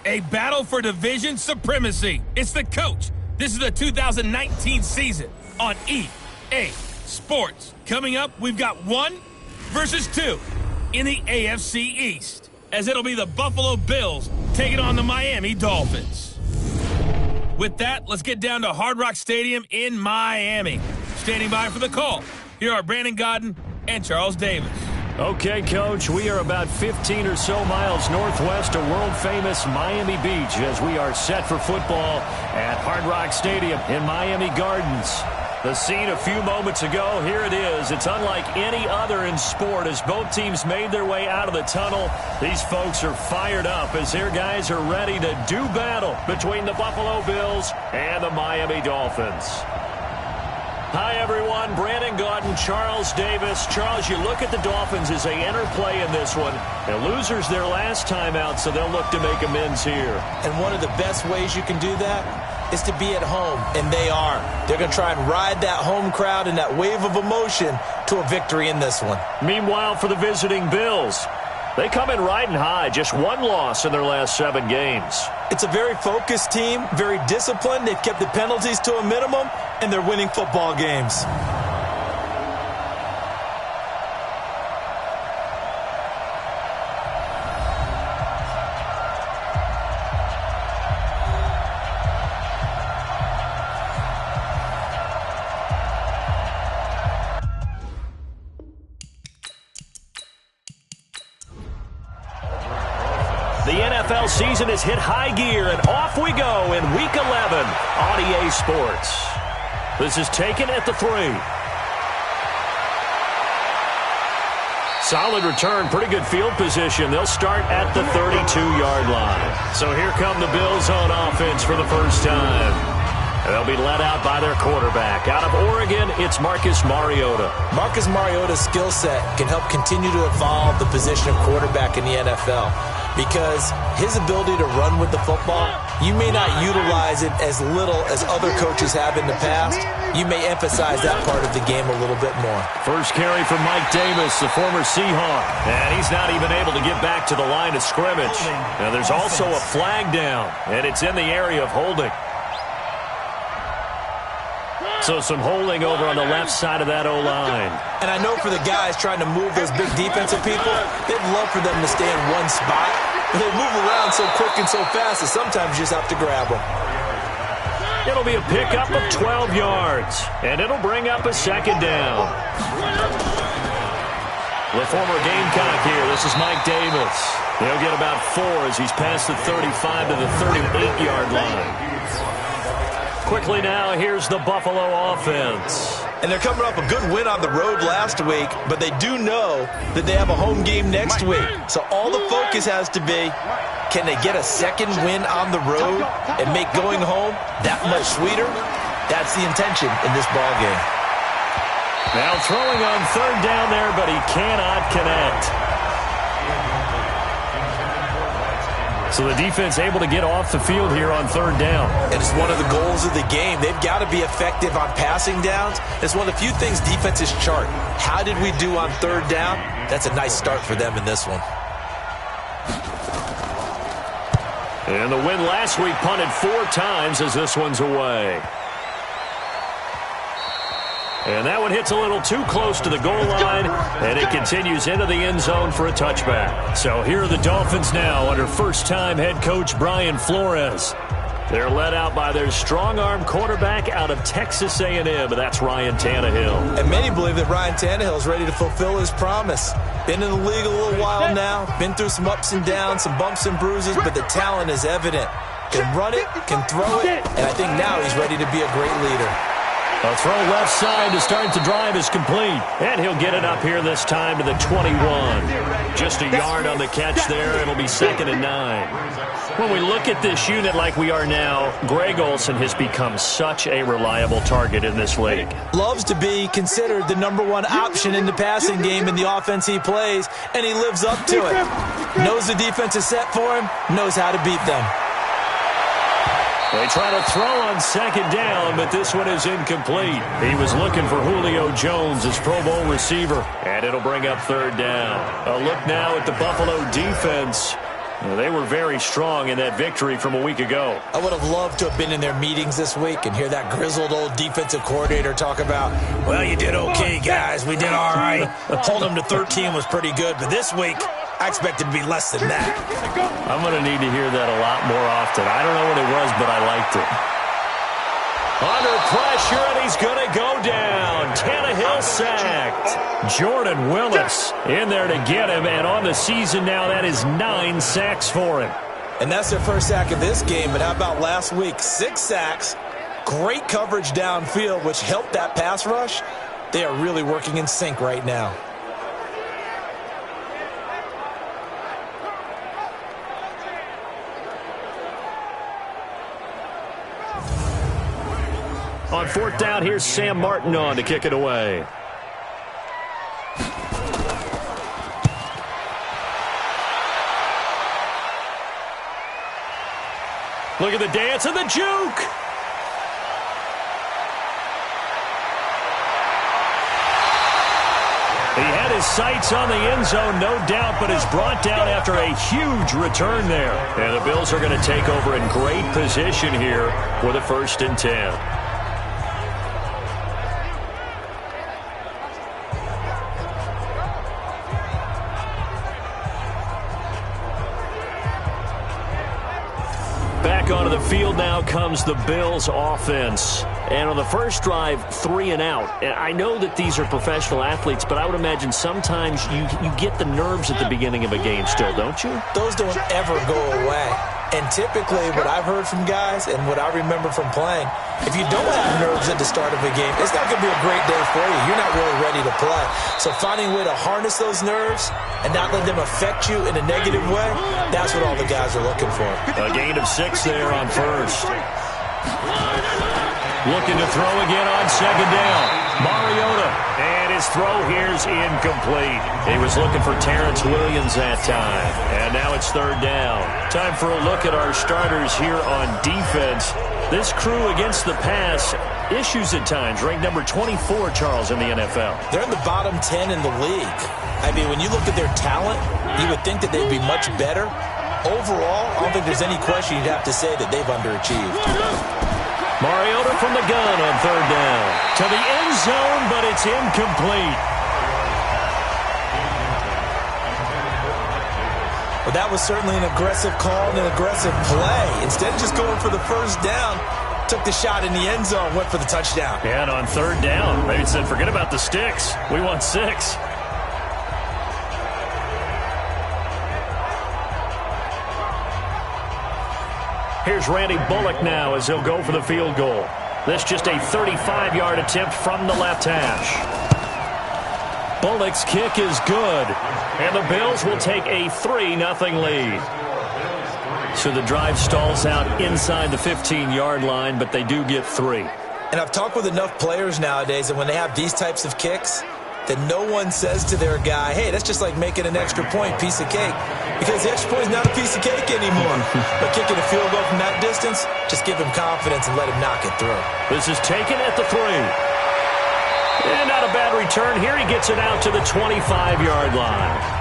A battle for division supremacy. It's the coach. This is the 2019 season on EA Sports. Coming up, we've got 1 versus 2 in the AFC East, as it'll be the Buffalo Bills taking on the Miami Dolphins. With that, let's get down to Hard Rock Stadium in Miami. Standing by for the call, here are Brandon Godden and Charles Davis. Okay, Coach, we are about 15 or so miles northwest of world-famous Miami Beach as we are set for football at Hard Rock Stadium in Miami Gardens. The scene a few moments ago, here it is. It's unlike any other in sport as both teams made their way out of the tunnel. These folks are fired up as their guys are ready to do battle between the Buffalo Bills and the Miami Dolphins. Hi, everyone. Brandon Godden, Charles Davis. Charles, you look at the Dolphins as they enter play in this one. They're losers their last time out, so they'll look to make amends here. And one of the best ways you can do that is to be at home, and they are. They're going to try and ride that home crowd and that wave of emotion to a victory in this one. Meanwhile, for the visiting Bills, they come in riding high, just 1 loss in their last 7 games. It's a very focused team, very disciplined. They've kept the penalties to a minimum, and they're winning football games. The NFL season has hit high gear, and off we go in Week 11 on EA Sports. This is taken at the 3. Solid return, pretty good field position. They'll start at the 32-yard line. So here come the Bills on offense for the first time. They'll be led out by their quarterback. Out of Oregon, it's Marcus Mariota. Marcus Mariota's skill set can help continue to evolve the position of quarterback in the NFL because his ability to run with the football, you may not utilize it as little as other coaches have in the past. You may emphasize that part of the game a little bit more. First carry from Mike Davis, the former Seahawk. And he's not even able to get back to the line of scrimmage. Now there's also a flag down, and it's in the area of holding. So some holding over on the left side of that O-line. And I know for the guys trying to move those big defensive people, they'd love for them to stay in one spot. But they move around so quick and so fast that sometimes you just have to grab them. It'll be a pickup of 12 yards, and it'll bring up a second down. The former Gamecock here. This is Mike Davis. He'll get about 4 as he's past the 35 to the 38-yard line. Quickly now, here's the Buffalo offense. And they're coming off a good win on the road last week, but they do know that they have a home game next week. So all the focus has to be, can they get a second win on the road and make going home that much sweeter? That's the intention in this ball game. Now throwing on 3rd down there, but he cannot connect. So the defense able to get off the field here on 3rd down. And it's one of the goals of the game. They've got to be effective on passing downs. It's one of the few things defenses chart. How did we do on 3rd down? That's a nice start for them in this one. And the win last week punted 4 times as this one's away. And that one hits a little too close to the goal line, and it continues into the end zone for a touchback. So here are the Dolphins now under first-time head coach Brian Flores. They're led out by their strong-arm quarterback out of Texas A&M. That's Ryan Tannehill. And many believe that Ryan Tannehill is ready to fulfill his promise. Been in the league a little while now, been through some ups and downs, some bumps and bruises, but the talent is evident. Can run it, can throw it, and I think now he's ready to be a great leader. A throw left side to start the drive is complete. And he'll get it up here this time to the 21. Just a yard on the catch there. It'll be 2nd and 9. When we look at this unit like we are now, Greg Olsen has become such a reliable target in this league. Loves to be considered the #1 option in the passing game in the offense he plays, and he lives up to it. Knows the defense is set for him, knows how to beat them. They try to throw on 2nd down, but this one is incomplete. He was looking for Julio Jones, his Pro Bowl receiver, and it'll bring up 3rd down. A look now at the Buffalo defense. They were very strong in that victory from a week ago. I would have loved to have been in their meetings this week and hear that grizzled old defensive coordinator talk about, well, you did okay, guys. We did all right. Hold them to 13 was pretty good, but this week I expected to be less than that. I'm going to need to hear that a lot more often. I don't know what it was, but I liked it. Under pressure, and he's going to go down. Tannehill sacked. Jordan Willis in there to get him, and on the season now, that is 9 sacks for him. And that's their first sack of this game, but how about last week? 6 sacks, great coverage downfield, which helped that pass rush. They are really working in sync right now. On 4th down, here's Sam Martin on to kick it away. Look at the dance and the juke. He had his sights on the end zone, no doubt, but is brought down after a huge return there. And the Bills are going to take over in great position here with a 1st and 10. Back onto the field now comes the Bills offense. And on the first drive, 3 and out. And I know that these are professional athletes, but I would imagine sometimes you get the nerves at the beginning of a game still, don't you? Those don't ever go away. And typically what I've heard from guys and what I remember from playing, if you don't have nerves at the start of a game, it's not going to be a great day for you. You're not really ready to play. So finding a way to harness those nerves and not let them affect you in a negative way, that's what all the guys are looking for. A gain of 6 there on first. Looking to throw again on 2nd down. Mariota, and his throw here's incomplete. He was looking for Terrence Williams that time. And now it's 3rd down. Time for a look at our starters here on defense. This crew against the pass, issues at times, ranked number 24, Charles, in the NFL. They're in the bottom 10 in the league. I mean, when you look at their talent, you would think that they'd be much better. Overall, I don't think there's any question you'd have to say that they've underachieved. Mariota from the gun on 3rd down. To the end zone, but it's incomplete. Well, that was certainly an aggressive call and an aggressive play. Instead of just going for the 1st down, took the shot in the end zone, went for the touchdown. Yeah, and on 3rd down, maybe said, forget about the sticks. We want 6. Here's Randy Bullock now as he'll go for the field goal. This just a 35-yard attempt from the left hash. Bullock's kick is good, and the Bills will take a 3-0 lead. So the drive stalls out inside the 15-yard line, but they do get 3. And I've talked with enough players nowadays that when they have these types of kicks, that no one says to their guy, hey, that's just like making an extra point, piece of cake. Because the extra point is not a piece of cake anymore. But kicking a field goal from that distance, just give him confidence and let him knock it through. This is taken at the 3. And not a bad return here. He gets it out to the 25-yard line.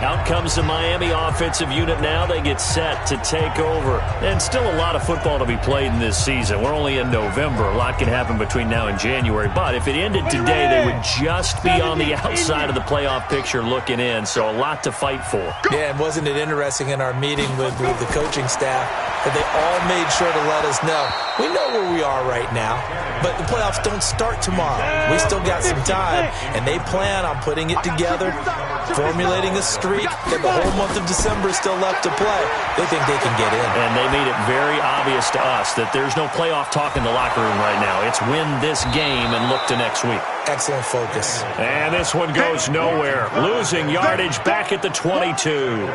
Out comes the Miami offensive unit now. They get set to take over. And still a lot of football to be played in this season. We're only in November. A lot can happen between now and January. But if it ended today, they would just be on the outside of the playoff picture looking in. So a lot to fight for. Yeah, and wasn't it interesting in our meeting with the coaching staff that they all made sure to let us know, we know where we are right now, but the playoffs don't start tomorrow. We still got some time, and they plan on putting it together, formulating a streak, and the whole month of December is still left to play. They think they can get in. And they made it very obvious to us that there's no playoff talk in the locker room right now. It's win this game and look to next week. Excellent focus. And this one goes nowhere. Losing yardage back at the 22.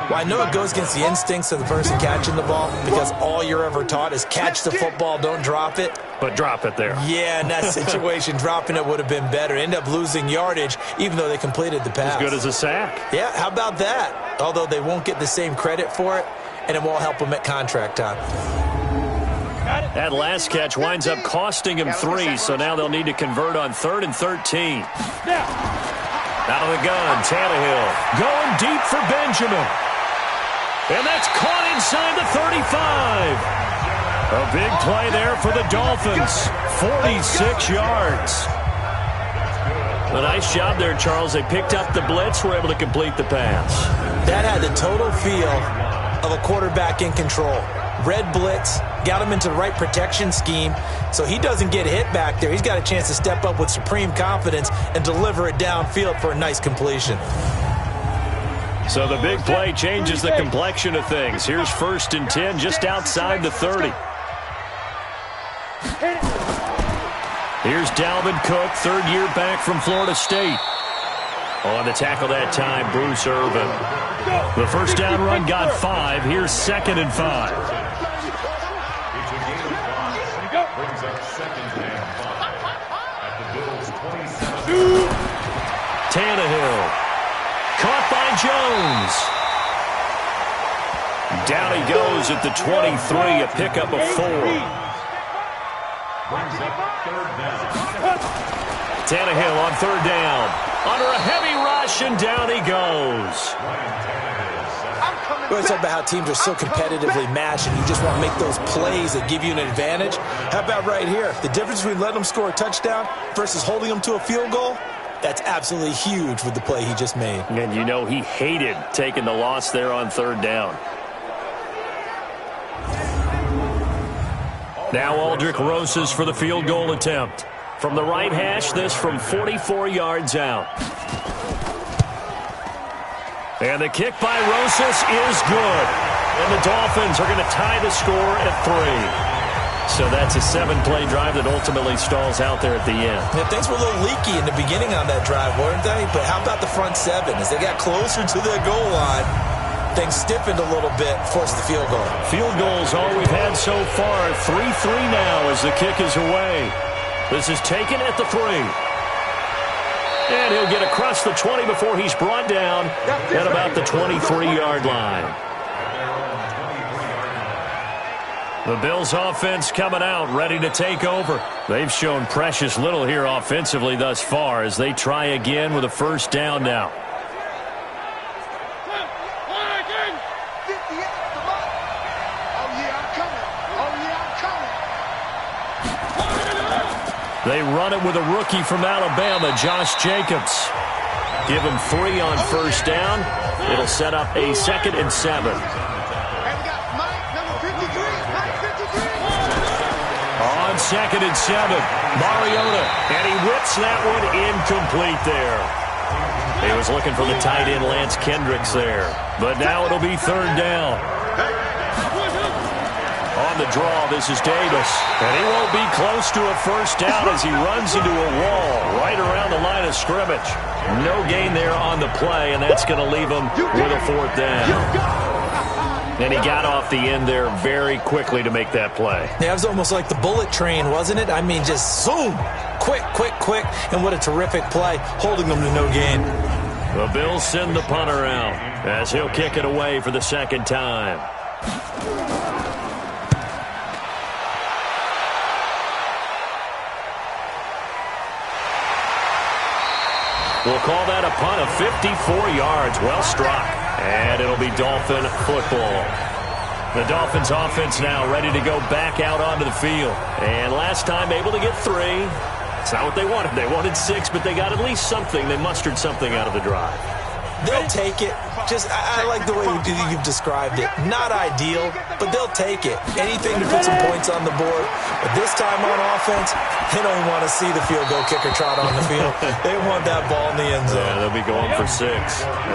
Well, I know it goes against the instincts of the person catching the ball because all you're ever taught is catch the football, don't drop it. But drop it there. Yeah, in that situation, dropping it would have been better. End up losing yardage, even though they completed the pass. As good as a sack. Yeah, how about that? Although they won't get the same credit for it, and it won't help them at contract time. That last catch winds up costing him 3, so now they'll need to convert on 3rd and 13. Out of the gun, Tannehill going deep for Benjamin. And that's caught inside the 35. A big play there for the Dolphins. 46 yards. A nice job there, Charles. They picked up the blitz, were able to complete the pass. That had the total feel of a quarterback in control. Red blitz, got him into the right protection scheme, so he doesn't get hit back there. He's got a chance to step up with supreme confidence and deliver it downfield for a nice completion. So the big play changes the complexion of things. Here's 1st and 10 just outside the 30. Here's Dalvin Cook, third-year back from Florida State. On the tackle that time, Bruce Irvin. The first down run got 5. Here's 2nd and 5. Tannehill. Caught by Jones. Down he goes at the 23, a pickup of 4. Tannehill on 3rd down. Under a heavy rush, and down he goes. We always talk about how teams are so competitively matched, and you just want to make those plays that give you an advantage. How about right here? The difference between letting them score a touchdown versus holding them to a field goal? That's absolutely huge with the play he just made. And you know he hated taking the loss there on 3rd down. Now Aldrick Rosas for the field goal attempt. From the right hash, this from 44 yards out. And the kick by Rosas is good. And the Dolphins are going to tie the score at 3. So that's a 7-play drive that ultimately stalls out there at the end. Yeah, things were a little leaky in the beginning on that drive, weren't they? But how about the front 7? As they got closer to the goal line, things stiffened a little bit, forced the field goal. Field goals all we've had so far. 3-3 now as the kick is away. This is taken at the 3. And he'll get across the 20 before he's brought down at about the 23-yard line. The Bills offense coming out, ready to take over. They've shown precious little here offensively thus far as they try again with a 1st down now. They run it with a rookie from Alabama, Josh Jacobs. Give him 3 on 1st down. It'll set up a 2nd and 7. On 2nd and 7, Mariota, and he whips that one incomplete there. He was looking for the tight end Lance Kendricks there, but now it'll be 3rd down. On the draw, this is Davis, and he won't be close to a 1st down as he runs into a wall right around the line of scrimmage. No gain there on the play, and that's going to leave him with a 4th down. And he got off the end there very quickly to make that play. Yeah, it was almost like the bullet train, wasn't it? I mean, just zoom, quick, quick, quick, and what a terrific play, holding them to no gain. The Bills send the punter out as he'll kick it away for the 2nd time. We'll call that a punt of 54 yards. Well struck. And it'll be Dolphin football. The Dolphins offense now ready to go back out onto the field. And last time able to get 3. It's not what they wanted. They wanted 6, but they got at least something. They mustered something out of the drive. They'll take it. I like the way you've described it. Not ideal, but they'll take it. Anything to put some points on the board. But this time on offense, they don't want to see the field goal kicker trot on the field. They want that ball in the end zone. Yeah, they'll be going for 6.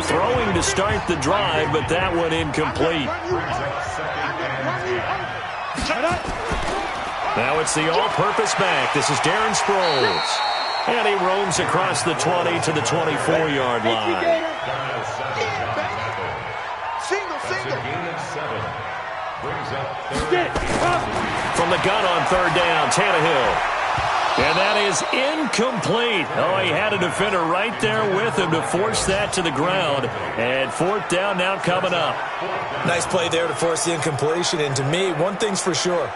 Throwing to start the drive, but that one incomplete. Now it's the all-purpose back. This is Darren Sproles. And he roams across the 20 to the 24-yard line. From the gun on 3rd down, Tannehill. And that is incomplete. Oh, he had a defender right there with him to force that to the ground. And 4th down now coming up. Nice play there to force the incompletion. And to me, one thing's for sure.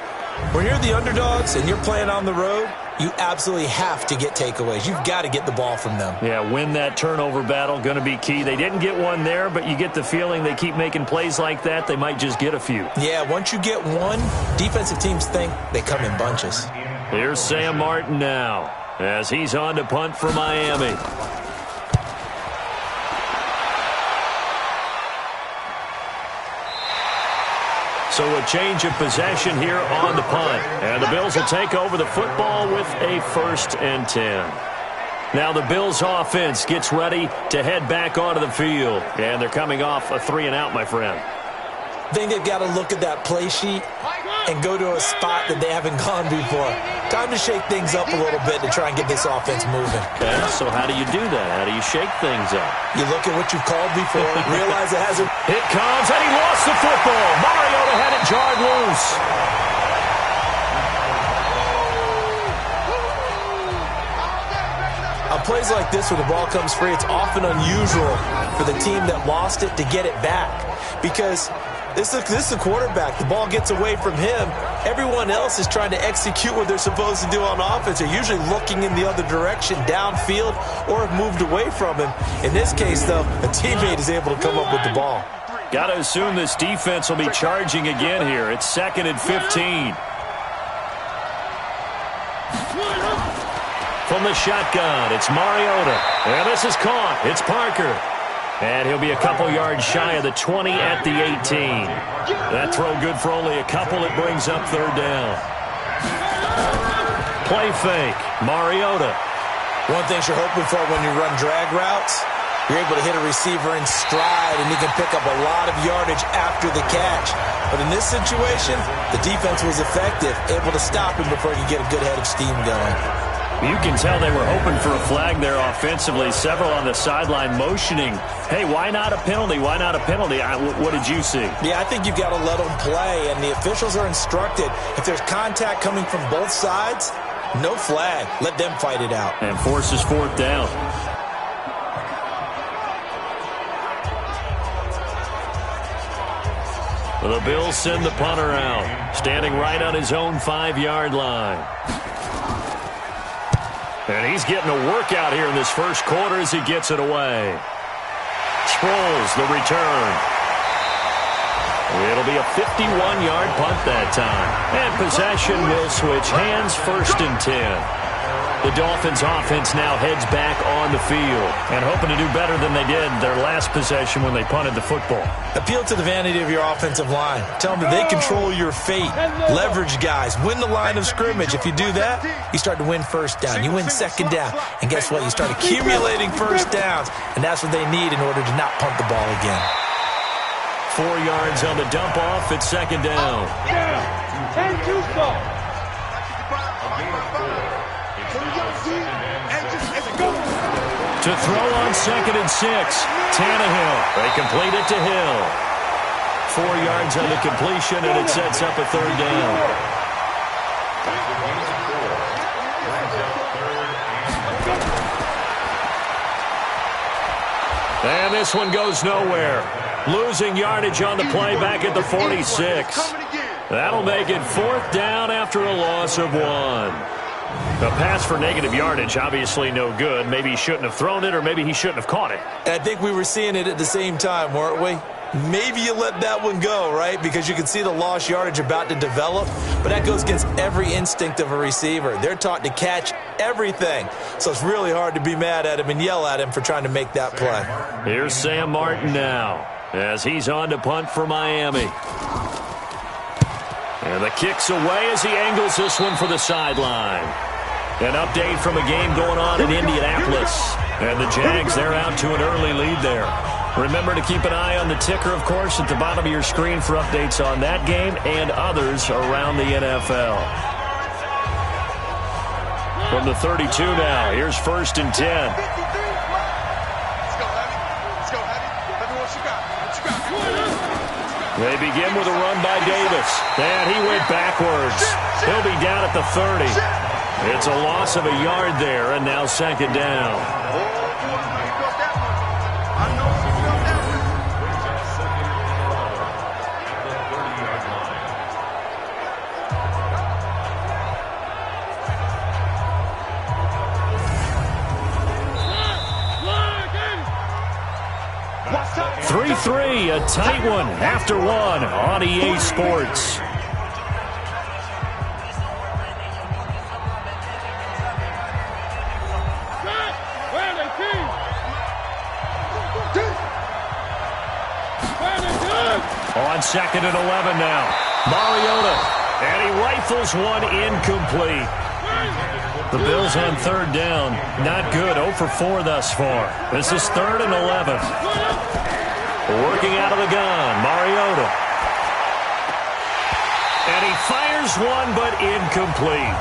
When you're the underdogs and you're playing on the road, you absolutely have to get takeaways. You've got to get the ball from them. Yeah, win that turnover battle, going to be key. They didn't get one there, but you get the feeling they keep making plays like that, they might just get a few. Yeah, once you get one, defensive teams think they come in bunches. Here's Sam Martin now as he's on to punt for Miami. So a change of possession here on the punt. And the Bills will take over the football with a 1st and 10. Now the Bills offense gets ready to head back onto the field. And they're coming off a 3-and-out, my friend. I think they've got to look at that play sheet and go to a spot that they haven't gone before. Time to shake things up a little bit to try and get this offense moving. Okay, so how do you do that? How do you shake things up? You look at what you've called before, realize it hasn't. It comes, and he lost the football. Mariota had it jarred loose. On plays like this, when the ball comes free, it's often unusual for the team that lost it to get it back. Because this is the quarterback. The ball gets away from him. Everyone else is trying to execute what they're supposed to do on offense. They're usually looking in the other direction, downfield, or have moved away from him. In this case, though, a teammate is able to come up with the ball. Got to assume this defense will be charging again here. It's 2nd and 15. From the shotgun, it's Mariota. And this is caught. It's Parker. And he'll be a couple yards shy of the 20 at the 18. That throw good for only a couple. It brings up 3rd down. Play fake. Mariota. One thing you're hoping for when you run drag routes, you're able to hit a receiver in stride, and he can pick up a lot of yardage after the catch. But in this situation, the defense was effective, able to stop him before he could get a good head of steam going. You can tell they were hoping for a flag there offensively. Several on the sideline motioning, hey, why not a penalty? Why not a penalty? What did you see? Yeah, I think you've got to let them play, and the officials are instructed. If there's contact coming from both sides, no flag. Let them fight it out. And forces 4th down. The Bills send the punter out, standing right on his own 5-yard line. And he's getting a workout here in this first quarter as he gets it away. Sproles, the return. It'll be a 51-yard punt that time. And possession will switch hands, 1st and 10. The Dolphins offense now heads back on the field and hoping to do better than they did their last possession when they punted the football. Appeal to the vanity of your offensive line. Tell them that they control your fate. Leverage guys. Win the line of scrimmage. If you do that, you start to win 1st down. You win 2nd down. And guess what? You start accumulating 1st downs. And that's what they need in order to not punt the ball again. 4 yards on the dump off. It's 2nd down. To throw on 2nd and 6. Tannehill. They complete it to Hill. 4 yards on the completion, and it sets up a 3rd down. And this one goes nowhere. Losing yardage on the play back at the 46. That'll make it 4th down after a loss of 1. A pass for negative yardage, obviously no good. Maybe he shouldn't have thrown it, or maybe he shouldn't have caught it. And I think we were seeing it at the same time, weren't we? Maybe you let that one go, right? Because you can see the lost yardage about to develop. But that goes against every instinct of a receiver. They're taught to catch everything. So it's really hard to be mad at him and yell at him for trying to make that play. Here's Sam Martin now as he's on to punt for Miami. And the kick's away as he angles this one for the sideline. An update from a game going on in Indianapolis. And the Jags, they're out to an early lead there. Remember to keep an eye on the ticker, of course, at the bottom of your screen for updates on that game and others around the NFL. From the 32 now, here's 1st and 10. They begin with a run by Davis. And he went backwards. He'll be down at the 30. It's a loss of a yard there, and now 2nd down. be a tight one after one on EA Sports. On 2nd and 11 now. Mariota. And he rifles one incomplete. The Bills on 3rd down. Not good. 0 for 4 thus far. This is 3rd and 11. Working out of the gun. Mariota. And he fires one, but incomplete.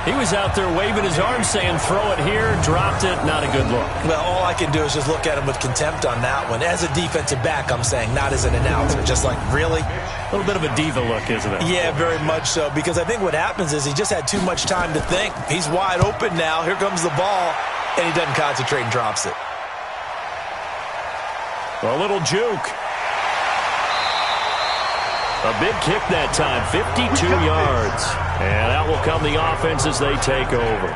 He was out there waving his arms saying, throw it here, dropped it, not a good look. Well, all I can do is just look at him with contempt on that one. As a defensive back, I'm saying, not as an announcer. Just like, really? A little bit of a diva look, isn't it? Yeah, very much so, because I think what happens is he just had too much time to think. He's wide open now. Here comes the ball, and he doesn't concentrate and drops it. A little juke. A big kick that time, 52 yards. And out will come the offense as they take over.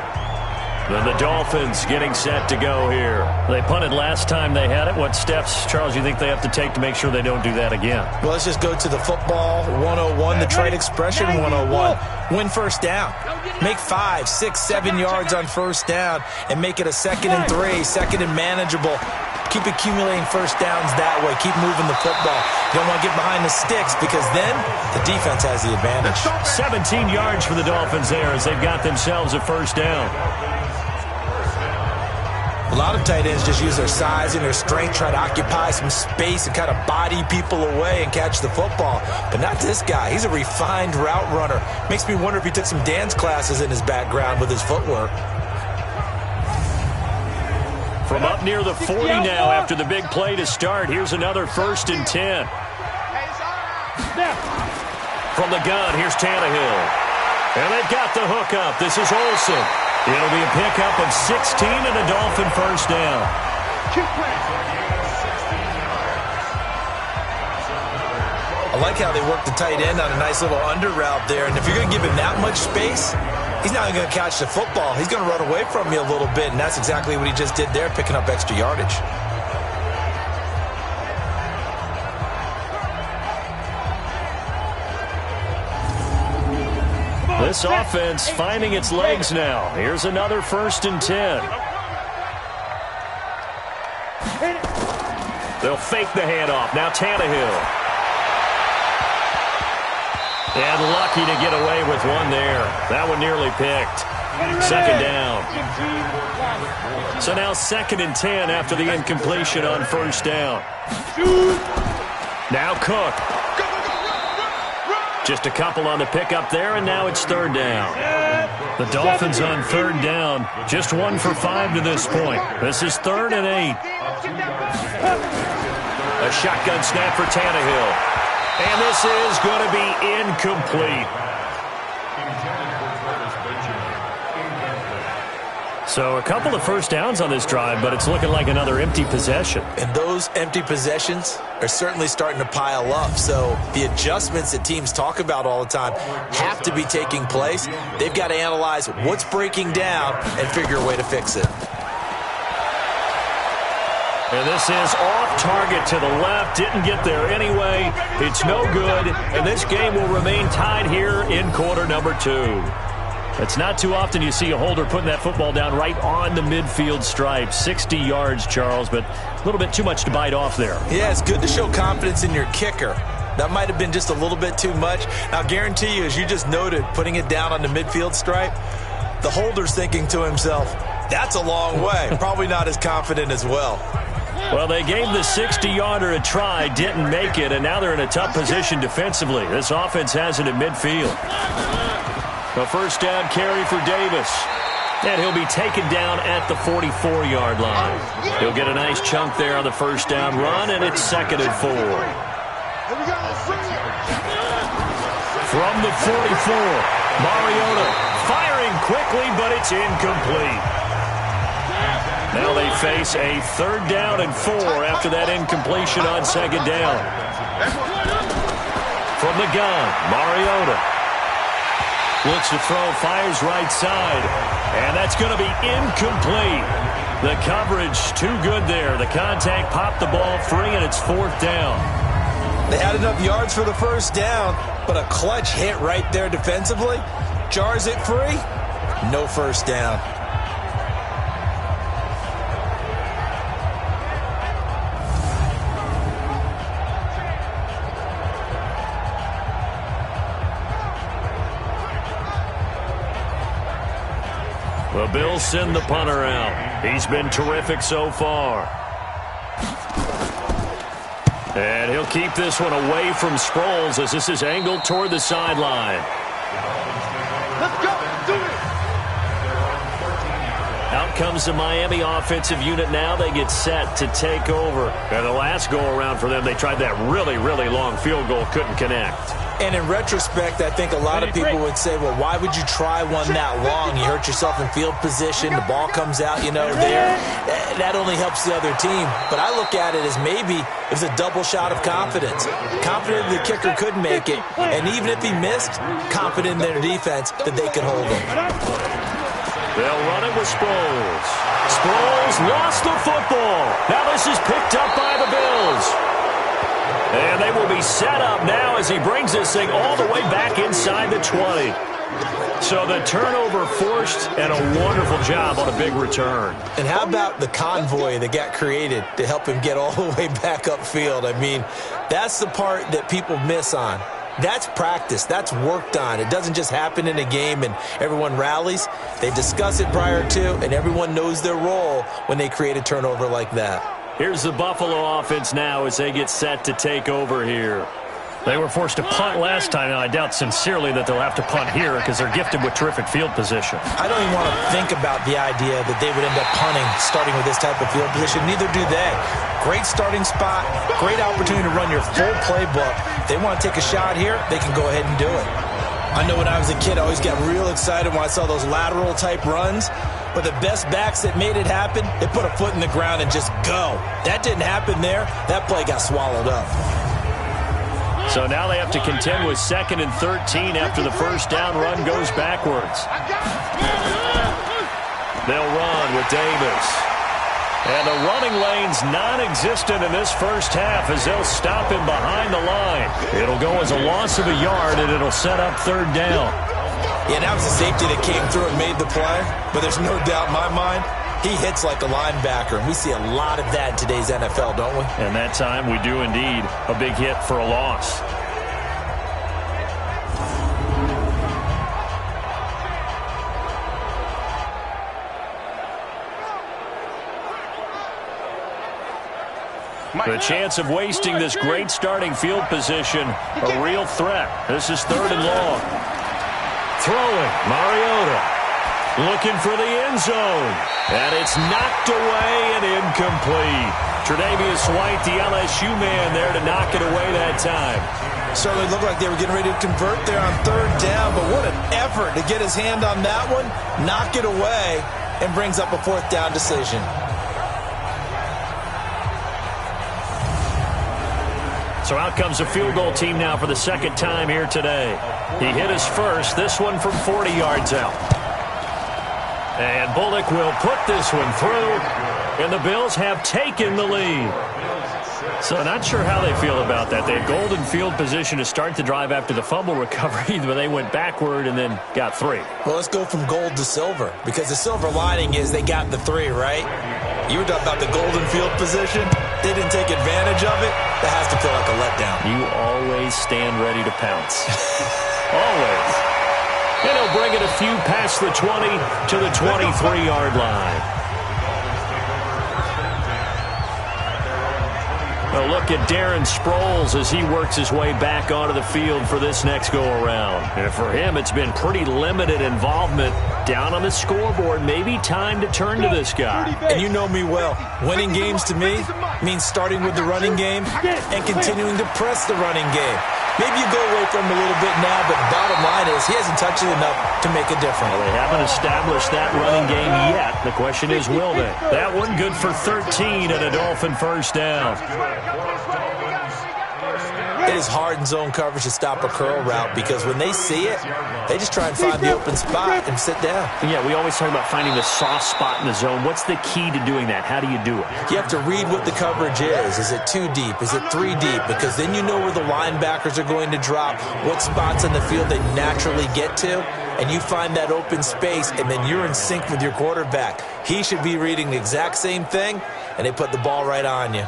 Then the Dolphins getting set to go here. They punted last time they had it. What steps, Charles, you think they have to take to make sure they don't do that again? Well, let's just go to the football 101, the trade expression 101. Win first down. Make 5, 6, 7 yards on first down and make it a 2nd and 3, 2nd and manageable. Keep accumulating first downs that way. Keep moving the football. You don't want to get behind the sticks because then the defense has the advantage. 17 yards for the Dolphins there as they've got themselves a first down. A lot of tight ends just use their size and their strength, try to occupy some space and kind of body people away and catch the football. But not this guy. He's a refined route runner. Makes me wonder if he took some dance classes in his background with his footwork. From up near the 40 now after the big play to start. Here's another 1st and 10. From the gun, here's Tannehill. And they've got the hook up. This is Olsen. It'll be a pickup of 16 and a Dolphin first down. I like how they work the tight end on a nice little under route there. And if you're going to give him that much space, he's not going to catch the football. He's going to run away from you a little bit, and that's exactly what he just did there, picking up extra yardage. This offense finding its legs now. Here's another 1st and 10. They'll fake the handoff. Now Tannehill. And lucky to get away with one there. That one nearly picked. 2nd down. So now 2nd and 10 after the incompletion on first down. Now Cook. Just a couple on the pickup there, and now it's 3rd down. The Dolphins on 3rd down. Just 1 for 5 to this point. This is 3rd and 8. A shotgun snap for Tannehill. And this is going to be incomplete. So a couple of first downs on this drive, but it's looking like another empty possession. And those empty possessions are certainly starting to pile up. So the adjustments that teams talk about all the time have to be taking place. They've got to analyze what's breaking down and figure a way to fix it. And this is off target to the left. Didn't get there anyway. It's no good. And this game will remain tied here in quarter number 2. It's not too often you see a holder putting that football down right on the midfield stripe. 60 yards, Charles, but a little bit too much to bite off there. Yeah, it's good to show confidence in your kicker. That might have been just a little bit too much. Now, I guarantee you, as you just noted, putting it down on the midfield stripe, the holder's thinking to himself, that's a long way. Probably not as confident as well. Well, they gave the 60-yarder a try, didn't make it, and now they're in a tough position defensively. This offense has it at midfield. A first down carry for Davis. And he'll be taken down at the 44-yard line. He'll get a nice chunk there on the first down run, and it's 2nd and 4. From the 44, Mariota firing quickly, but it's incomplete. Now they face a 3rd down and 4 after that incompletion on 2nd down. From the gun, Mariota looks to throw, fires right side, and that's going to be incomplete. The coverage too good there. The contact popped the ball free, and it's 4th down. They had enough yards for the first down, but a clutch hit right there defensively jars it free. No first down. The Bills send the punter out. He's been terrific so far. And he'll keep this one away from Sproles as this is angled toward the sideline. Let's go. Do it. Out comes the Miami offensive unit now. They get set to take over. And the last go-around for them, they tried that really, really long field goal. Couldn't connect. And in retrospect, I think a lot of people would say, well, why would you try one that long? You hurt yourself in field position. The ball comes out, there. That only helps the other team. But I look at it as maybe it was a double shot of confidence. Confident the kicker could make it. And even if he missed, confident in their defense that they could hold him. They'll run it with Sproles. Sproles lost the football. Now this is picked up by the Bills. And they will be set up now as he brings this thing all the way back inside the 20. So the turnover forced and a wonderful job on a big return. And how about the convoy that got created to help him get all the way back upfield? I mean, that's the part that people miss on. That's practice. That's worked on. It doesn't just happen in a game and everyone rallies. They discuss it prior to, and everyone knows their role when they create a turnover like that. Here's the Buffalo offense now as they get set to take over here. They were forced to punt last time. Now, I doubt sincerely that they'll have to punt here because they're gifted with terrific field position. I don't even want to think about the idea that they would end up punting starting with this type of field position. Neither do they. Great starting spot, great opportunity to run your full playbook. If they want to take a shot here, they can go ahead and do it. I know when I was a kid, I always got real excited when I saw those lateral type runs. But the best backs that made it happen, they put a foot in the ground and just go. That didn't happen there. That play got swallowed up. So now they have to contend with 2nd and 13 after the first down run goes backwards. They'll run with Davis. And the running lane's non-existent in this first half as they'll stop him behind the line. It'll go as a loss of a yard, and it'll set up 3rd down. Yeah, that was the safety that came through and made the play. But there's no doubt in my mind, he hits like a linebacker. And we see a lot of that in today's NFL, don't we? And that time we do indeed. A big hit for a loss. The chance of wasting this great starting field position, a real threat. This is 3rd and long. Throwing, Mariota. Looking for the end zone. And it's knocked away and incomplete. Tre'Davious White, the LSU man there to knock it away that time. Certainly looked like they were getting ready to convert there on 3rd down, but what an effort to get his hand on that one, knock it away, and brings up a 4th down decision. So out comes the field goal team now for the 2nd time here today. He hit his first, this one from 40 yards out. And Bullock will put this one through, and the Bills have taken the lead. So not sure how they feel about that. They had golden field position to start the drive after the fumble recovery, but they went backward and then got 3. Well, let's go from gold to silver, because the silver lining is they got the 3, right? You were talking about the golden field position. They didn't take advantage of it. That has to feel like a letdown. You always stand ready to pounce. Always. And he'll bring it a few past the 20 to the 23-yard line. A look at Darren Sproles as he works his way back onto the field for this next go-around. And for him, it's been pretty limited involvement down on the scoreboard. Maybe time to turn to this guy. And you know me well. Winning games to me means starting with the running game and continuing to press the running game. Maybe you go away from him a little bit now, but the bottom line is he hasn't touched it enough to make a difference. Well, they haven't established that running game yet. The question is, will they? That one good for 13 and a Dolphin first down. It is hard in zone coverage to stop a curl route because when they see it, they just try and find the open spot and sit down. Yeah, we always talk about finding the soft spot in the zone. What's the key to doing that? How do you do it? You have to read what the coverage is. Is it 2 deep? Is it 3 deep? Because then you know where the linebackers are going to drop, what spots on the field they naturally get to, and you find that open space, and then you're in sync with your quarterback. He should be reading the exact same thing, and they put the ball right on you.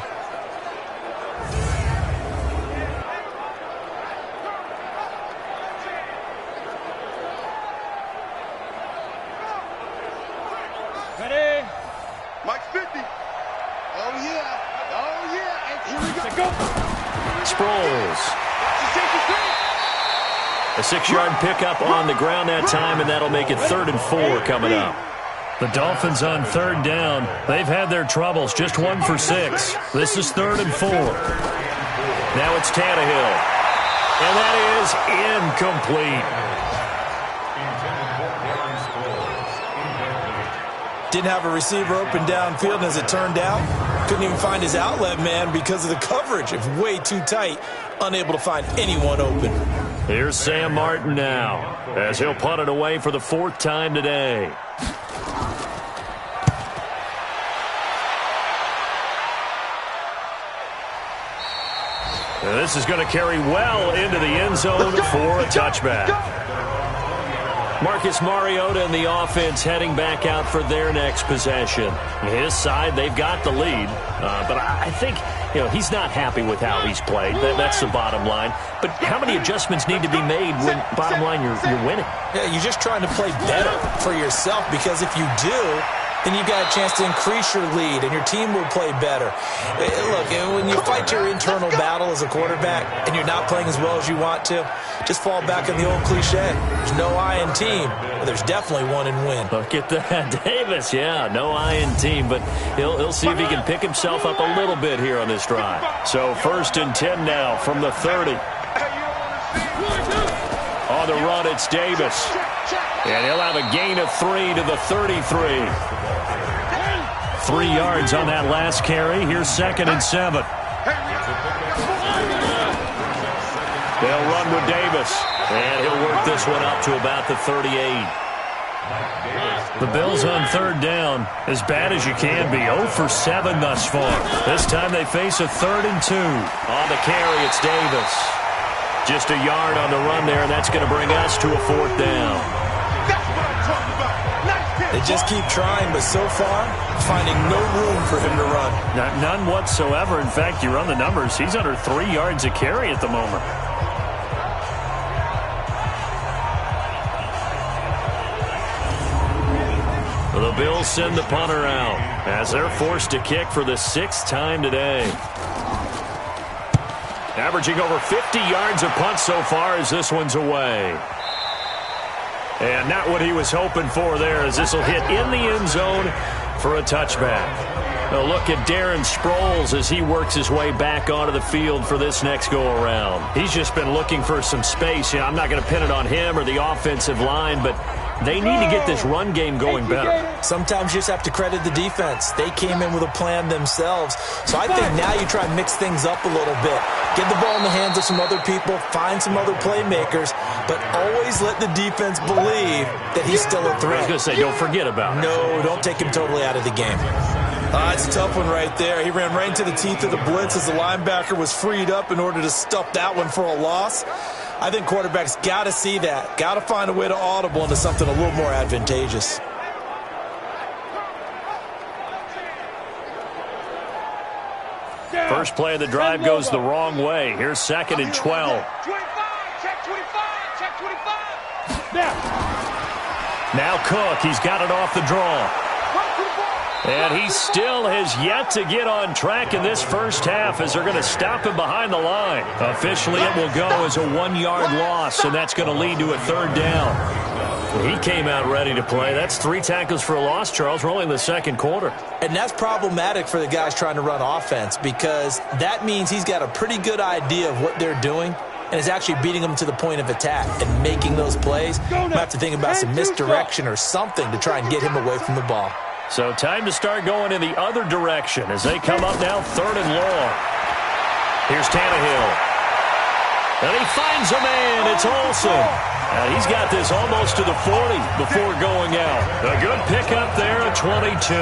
Ready? Mike's 50. Oh, yeah. Oh, yeah. And here we go. Sproles. A 6-yard pickup on the ground that time, and that'll make it 3rd and 4 coming up. The Dolphins on 3rd down. They've had their troubles. Just 1 for 6. This is 3rd and 4. Now it's Tannehill. And that is incomplete. Didn't have a receiver open downfield, and as it turned out, couldn't even find his outlet man because of the coverage. It's way too tight, unable to find anyone open. Here's Sam Martin now, as he'll punt it away for the 4th time today. And this is going to carry well into the end zone for a touchback. Marcus Mariota and the offense heading back out for their next possession. His side, they've got the lead. But I think, he's not happy with how he's played. That's the bottom line. But how many adjustments need to be made when, bottom line, you're winning? Yeah, you're just trying to play better for yourself, because if you do, then you've got a chance to increase your lead, and your team will play better. Look, when you fight your internal battle as a quarterback and you're not playing as well as you want to, just fall back on the old cliche. There's no I in team, but there's definitely one in win. Look at that. Davis, no I in team, but he'll see if he can pick himself up a little bit here on this drive. So 1st and 10 now from the 30. On the run, it's Davis. And he'll have a gain of 3 to the 33. 3 yards on that last carry. Here's 2nd and 7. They'll run with Davis. And he'll work this one up to about the 38. The Bills on 3rd down, as bad as you can be. 0 for 7 thus far. This time they face a 3rd and 2. On the carry, it's Davis. Just a yard on the run there, and that's going to bring us to a 4th down. That's what I'm talking about. They just keep trying, but so far, finding no room for him to run. None whatsoever. In fact, you run the numbers, he's under 3 yards a carry at the moment. The Bills send the punter out as they're forced to kick for the 6th time today. Averaging over 50 yards a punt so far as this one's away. And not what he was hoping for there, as this will hit in the end zone for a touchback. A look at Darren Sproles as he works his way back onto the field for this next go-around. He's just been looking for some space. I'm not going to pin it on him or the offensive line, but they need to get this run game going better. Sometimes you just have to credit the defense. They came in with a plan themselves. So I think now you try and mix things up a little bit. Get the ball in the hands of some other people, find some other playmakers, but always let the defense believe that he's still a threat. I was going to say, don't forget about it. No, don't take him totally out of the game. It's a tough one right there. He ran right into the teeth of the blitz as the linebacker was freed up in order to stuff that one for a loss. I think quarterbacks got to see that. Got to find a way to audible into something a little more advantageous. First play of the drive goes the wrong way. Here's 2nd and 12. 25, check 25, check 25. Now Cook, he's got it off the draw. And he still has yet to get on track in this first half as they're going to stop him behind the line. Officially, it will go as a 1-yard loss, and that's going to lead to a 3rd down. He came out ready to play. That's 3 tackles for a loss, Charles. We're only in the 2nd quarter. And that's problematic for the guys trying to run offense, because that means he's got a pretty good idea of what they're doing and is actually beating them to the point of attack and making those plays. You might have to think about some misdirection or something to try and get him away from the ball. So time to start going in the other direction as they come up now 3rd and long. Here's Tannehill. And he finds a man. It's Olsen. And he's got this almost to the 40 before going out. A good pickup there at 22.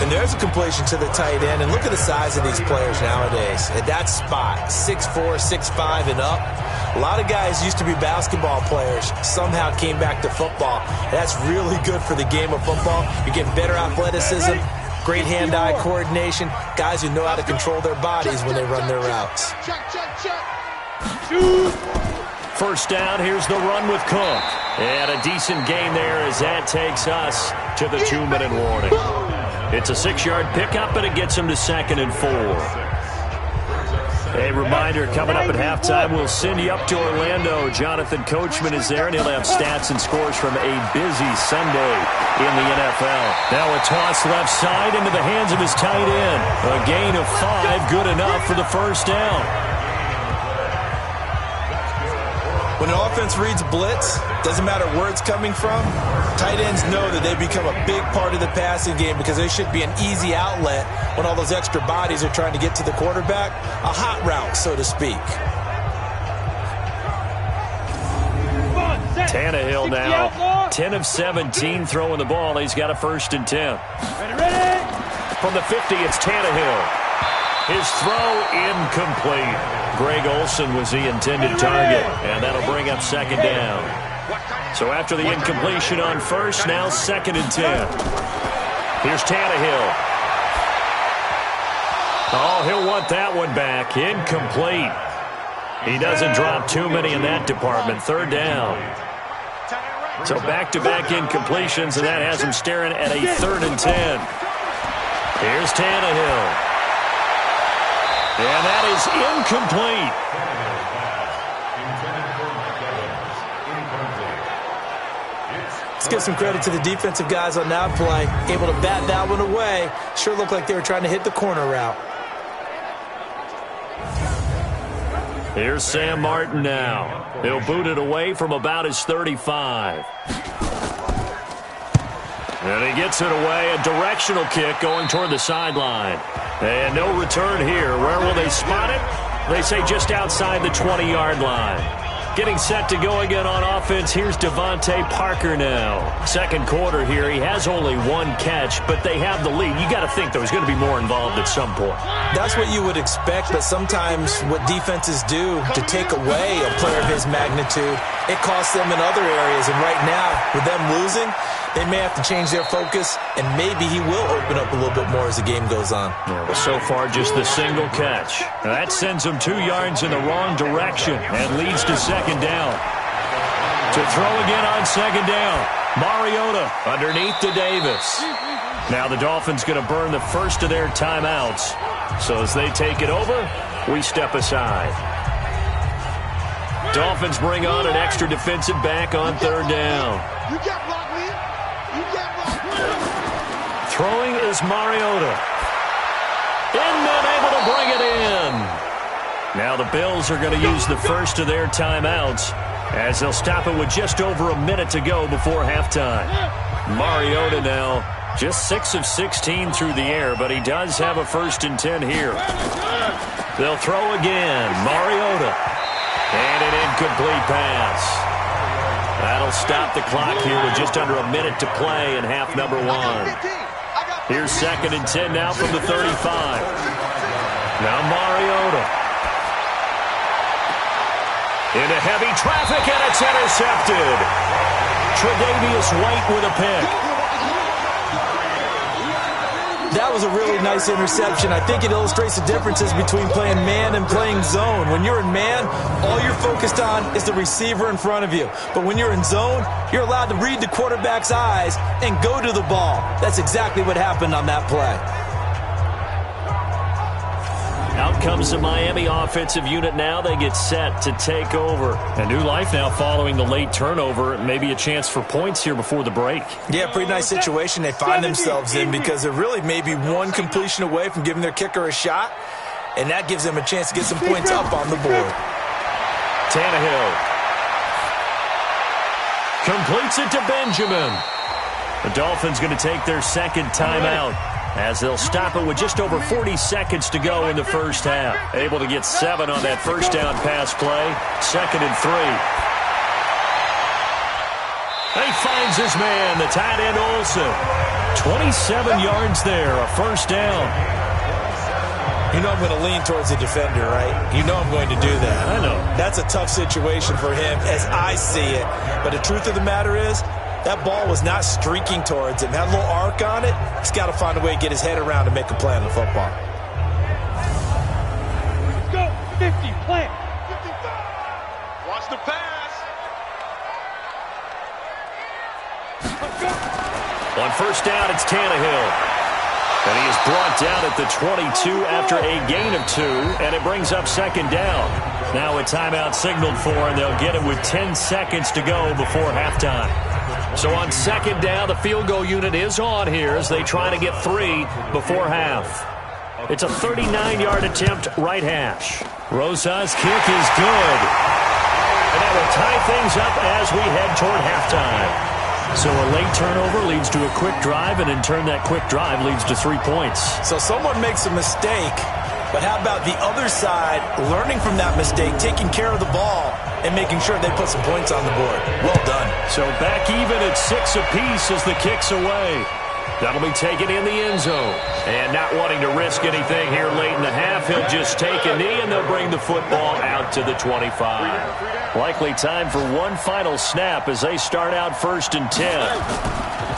And there's a completion to the tight end. And look at the size of these players nowadays. At that spot, 6'4", 6'5", and up. A lot of guys used to be basketball players, somehow came back to football. That's really good for the game of football. You get better athleticism, great hand-eye coordination, guys who know how to control their bodies when they run their routes. First down, here's the run with Cook. And a decent gain there as that takes us to the 2-minute warning. It's a 6-yard pickup, and it gets him to 2nd and 4. A reminder, coming up at halftime, we'll send you up to Orlando. Jonathan Coachman is there, and he'll have stats and scores from a busy Sunday in the NFL. Now a toss left side into the hands of his tight end. A gain of 5, good enough for the first down. When an offense reads blitz, doesn't matter where it's coming from, tight ends know that they become a big part of the passing game because they should be an easy outlet when all those extra bodies are trying to get to the quarterback. A hot route, so to speak. Tannehill now, 10 of 17 throwing the ball. He's got a 1st and 10. From the 50, it's Tannehill. His throw incomplete. Greg Olsen was the intended target, and that'll bring up 2nd down. So after the incompletion on 1st, now 2nd and 10. Here's Tannehill. Oh, he'll want that one back. Incomplete. He doesn't drop too many in that department. 3rd down. So back-to-back incompletions, and that has him staring at a 3rd and 10. Here's Tannehill. And that is incomplete. Let's give some credit to the defensive guys on that play. Able to bat that one away. Sure looked like they were trying to hit the corner route. Here's Sam Martin now. He'll boot it away from about his 35. And he gets it away. A directional kick going toward the sideline. And no return here. Where will they spot it? They say just outside the 20-yard line. Getting set to go again on offense. Here's Devontae Parker now. 2nd quarter here. He has only 1 catch, but they have the lead. You got to think there's going to be more involved at some point. That's what you would expect, but sometimes what defenses do to take away a player of his magnitude, it costs them in other areas. And right now, with them losing, they may have to change their focus, and maybe he will open up a little bit more as the game goes on. Yeah, well, so far, just the single catch. Now, that sends him 2 yards in the wrong direction and leads to 2nd down. To throw again on 2nd down. Mariota underneath to Davis. Now the Dolphins going to burn the first of their timeouts. So as they take it over, we step aside. Dolphins bring on an extra defensive back on 3rd down. You got blocked, man. You got blocked. Throwing is Mariota. Inman able to bring it in. Now the Bills are going to use the first of their timeouts as they'll stop it with just over a minute to go before halftime. Mariota now just 6 of 16 through the air, but he does have a 1st and 10 here. They'll throw again. Mariota. And an incomplete pass. That'll stop the clock here with just under a minute to play in half number 1. Here's 2nd and 10 now from the 35. Now Mariota. Into heavy traffic, and it's intercepted. Tre'Davious White with a pick. That was a really nice interception. I think it illustrates the differences between playing man and playing zone. When you're in man, all you're focused on is the receiver in front of you. But when you're in zone, you're allowed to read the quarterback's eyes and go to the ball. That's exactly what happened on that play. Out comes the Miami offensive unit now. They get set to take over. A new life now following the late turnover. Maybe a chance for points here before the break. Yeah, pretty nice situation they find themselves in because they're really maybe one completion away from giving their kicker a shot, and that gives them a chance to get some points up on the board. Tannehill completes it to Benjamin. The Dolphins going to take their 2nd timeout. as they'll stop it with just over 40 seconds to go in the first half. Able to get 7 on that first down pass play. 2nd and 3. He finds his man, the tight end Olsen. 27 yards there, a first down. You know I'm going to lean towards the defender, right? You know I'm going to do that. I know. That's a tough situation for him as I see it. But the truth of the matter is, that ball was not streaking towards him. That little arc on it, he's got to find a way to get his head around and make a play on the football. Let's go. 50, play. 55. Watch the pass. Let's go. On first down, it's Tannehill. And he is brought down at the 22 after a gain of 2, and it brings up 2nd down. Now a timeout signaled for, and they'll get it with 10 seconds to go before halftime. So on 2nd down, the field goal unit is on here as they try to get 3 before half. It's a 39-yard attempt, right hash. Rosa's kick is good. And that will tie things up as we head toward halftime. So a late turnover leads to a quick drive, and in turn that quick drive leads to 3 points. So someone makes a mistake, but how about the other side learning from that mistake, taking care of the ball, and making sure they put some points on the board? Well done. So back even at 6 apiece as the kick's away. That'll be taken in the end zone. And not wanting to risk anything here late in the half, he'll just take a knee, and they'll bring the football out to the 25. Likely time for one final snap as they start out 1st and 10.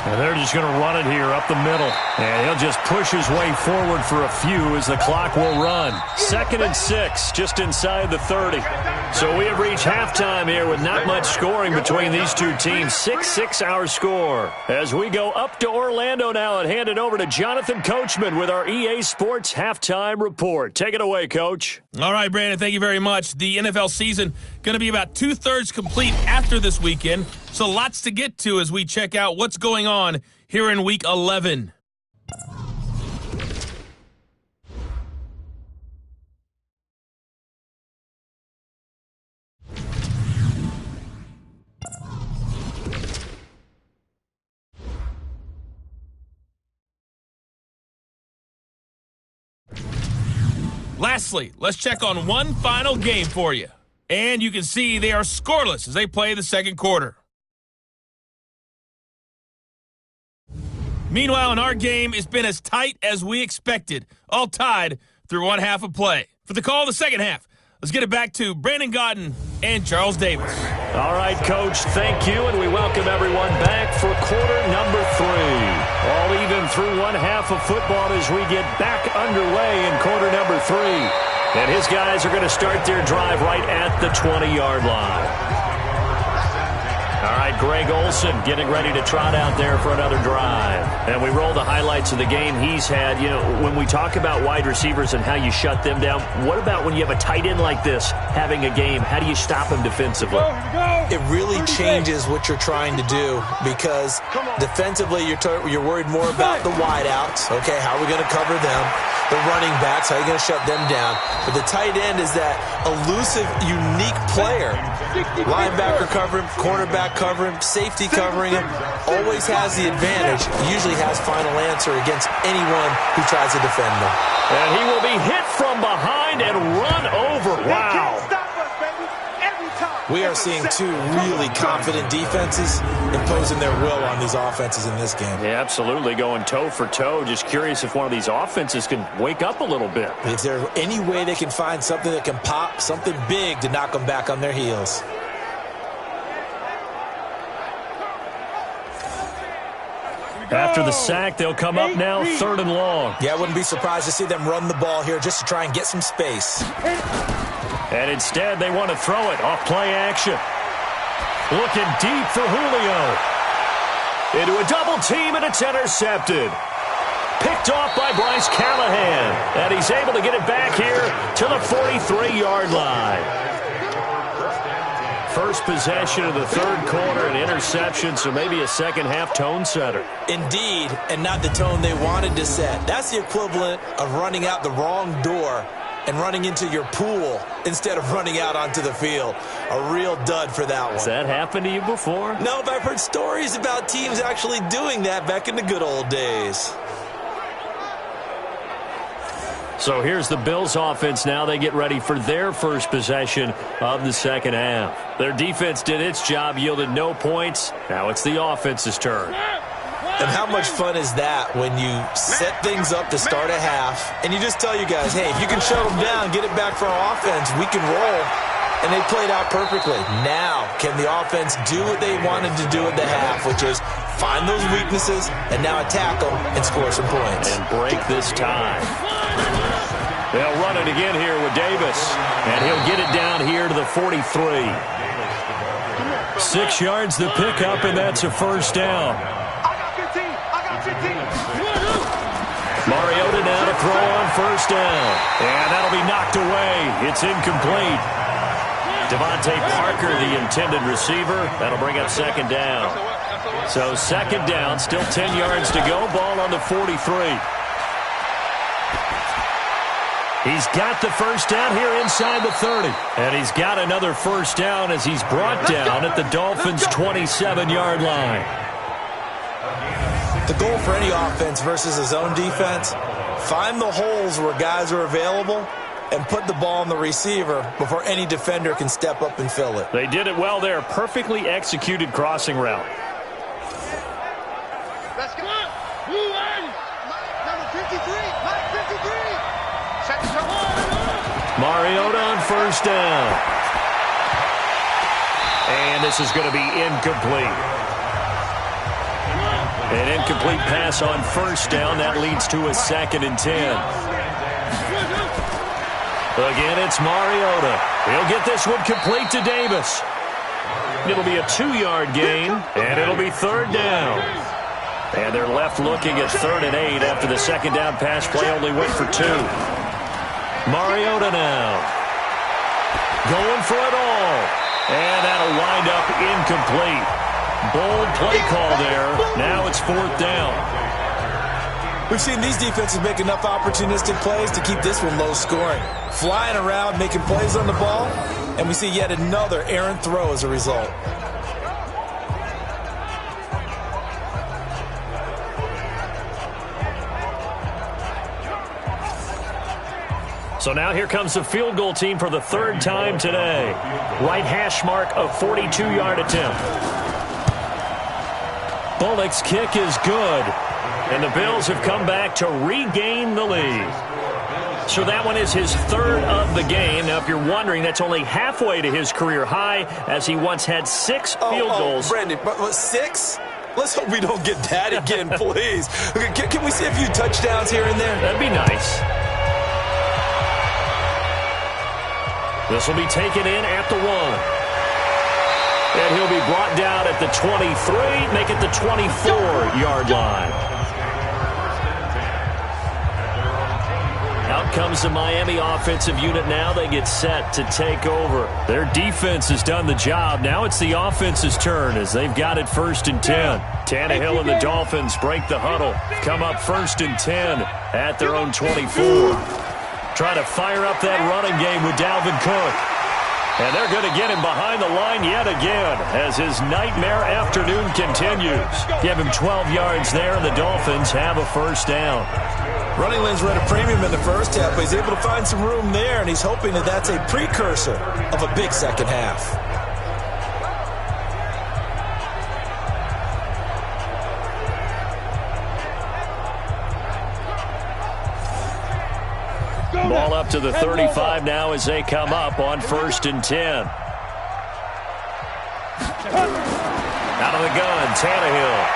And they're just going to run it here up the middle. And he'll just push his way forward for a few as the clock will run. 2nd and 6, just inside the 30. So we have reached halftime here with not much scoring between these two teams. 6-6 our score. As we go up to Orlando now and hand it over to Jonathan Coachman with our EA Sports Halftime Report. Take it away, Coach. All right, Brandon, thank you very much. The NFL season going to be about 2/3 complete after this weekend, so lots to get to as we check out what's going on here in Week 11. Lastly, let's check on one final game for you. And you can see they are scoreless as they play the second quarter. Meanwhile, in our game, it's been as tight as we expected, all tied through one half of play. For the call of the second half, let's get it back to Brandon Godden and Charles Davis. All right, Coach, thank you, and we welcome everyone back for quarter number 3. All even through one half of football as we get back underway in quarter number 3. And his guys are going to start their drive right at the 20-yard line. All right, Greg Olsen getting ready to trot out there for another drive. And we roll the highlights of the game he's had. You know, when we talk about wide receivers and how you shut them down, what about when you have a tight end like this having a game? How do you stop him defensively? It really changes what you're trying to do because defensively you're worried more about the wideouts. Okay, how are we going to cover them? The running backs, how are you going to shut them down? But the tight end is that elusive, unique player. Linebacker cover him, cornerback cover him, safety covering him. Always has the advantage. Usually has final answer against anyone who tries to defend him. And he will be hit from behind and run over. Wow. We are seeing two really confident defenses imposing their will on these offenses in this game. Yeah, absolutely, going toe for toe. Just curious if one of these offenses can wake up a little bit. Is there any way they can find something that can pop, something big to knock them back on their heels? After the sack, they'll come up now 3rd and long. Yeah, I wouldn't be surprised to see them run the ball here just to try and get some space. And instead, they want to throw it off play action. Looking deep for Julio. Into a double team, and it's intercepted. Picked off by Bryce Callahan. And he's able to get it back here to the 43-yard line. First possession of the 3rd quarter, an interception, so maybe a second-half tone setter. Indeed, and not the tone they wanted to set. That's the equivalent of running out the wrong door and running into your pool instead of running out onto the field. A real dud for that one. Has that happened to you before? No, but I've heard stories about teams actually doing that back in the good old days. So here's the Bills offense now. They get ready for their first possession of the second half. Their defense did its job, yielded no points. Now it's the offense's turn. And how much fun is that when you set things up to start a half and you just tell you guys, hey, if you can shut them down, get it back for our offense, we can roll. And they played out perfectly. Now, can the offense do what they wanted to do at the half, which is find those weaknesses and now attack them and score some points. And break this tie. They'll run it again here with Davis. And he'll get it down here to the 43. 6 yards the pickup, and that's a first down. Mariota now to throw on first down. And that'll be knocked away. It's incomplete. Devontae Parker, the intended receiver. That'll bring up second down. So second down, still 10 yards to go. Ball on the 43. He's got the first down here inside the 30. And he's got another first down as he's brought down at the Dolphins' 27-yard line. The goal for any offense versus a zone defense, find the holes where guys are available and put the ball on the receiver before any defender can step up and fill it. They did it well there. Perfectly executed crossing route. Let's go. Number 53. Mariota on first down. And this is going to be incomplete. An incomplete pass on first down. That leads to a 2nd and 10. Again, it's Mariota. He'll get this one complete to Davis. It'll be a 2-yard gain, and it'll be third down. And they're left looking at 3rd and 8 after the second down pass play only went for 2. Mariota now. Going for it all. And that'll wind up incomplete. Bold play call there. Now it's 4th down. We've seen these defenses make enough opportunistic plays to keep this one low scoring. Flying around, making plays on the ball, and we see yet another errant throw as a result. So now here comes the field goal team for the 3rd time today. Right hash mark, a 42-yard attempt. Bullock's kick is good. And the Bills have come back to regain the lead. So that one is his 3rd of the game. Now, if you're wondering, that's only halfway to his career high, as he once had 6 field goals. Brandon, but 6? Let's hope we don't get that again, please. Okay, can we see a few touchdowns here and there? That'd be nice. This will be taken in at the 1. And he'll be brought down at the 23, make it the 24-yard line. Out comes the Miami offensive unit now. They get set to take over. Their defense has done the job. Now it's the offense's turn as they've got it 1st and 10. Tannehill and the Dolphins break the huddle. Come up 1st and 10 at their own 24. Trying to fire up that running game with Dalvin Cook. And they're going to get him behind the line yet again as his nightmare afternoon continues. Give him 12 yards there, and the Dolphins have a first down. Running lanes were at a premium in the first half, but he's able to find some room there, and he's hoping that that's a precursor of a big second half. Ball up to the 35 now as they come up on 1st and 10. Out of the gun, Tannehill.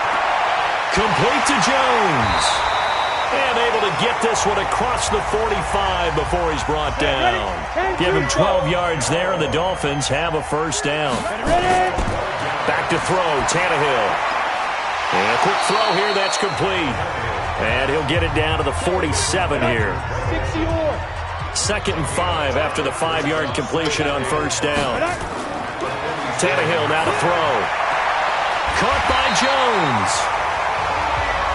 Complete to Jones. And able to get this one across the 45 before he's brought down. Give him 12 yards there, and the Dolphins have a first down. Back to throw, Tannehill. And a quick throw here, that's complete. And he'll get it down to the 47 here. 2nd and 5 after the 5-yard completion on first down. Tannehill now to throw. Caught by Jones.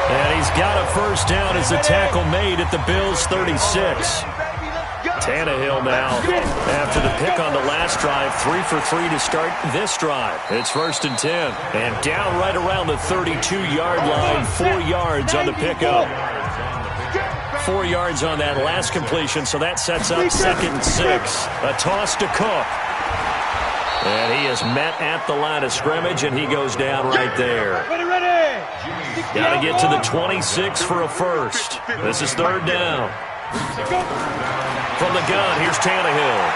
And he's got a first down as the tackle made at the Bills' 36. Tannehill now, after the pick on the last drive, 3 for 3 to start this drive. It's 1st and 10. And down right around the 32-yard line, 4 yards on the pickup. 4 yards on that last completion, so that sets up 2nd and 6. A toss to Cook. And he is met at the line of scrimmage, and he goes down right there. Got to get to the 26 for a first. This is 3rd down. From the gun, here's Tannehill.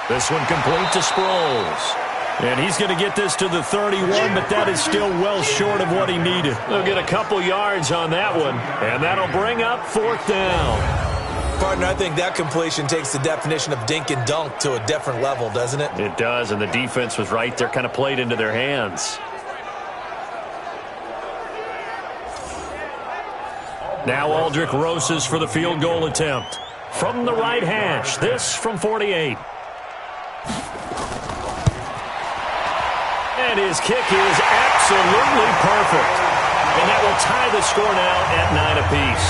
This one complete to Sproles. And he's going to get this to the 31, but that is still well short of what he needed. They'll get a couple yards on that one, and that'll bring up 4th down. Partner, I think that completion takes the definition of dink and dunk to a different level, doesn't it? It does, and the defense was right there, kind of played into their hands. Now Aldrick Rosas for the field goal attempt. From the right hash, this from 48. And his kick is absolutely perfect. And that will tie the score now at 9 apiece.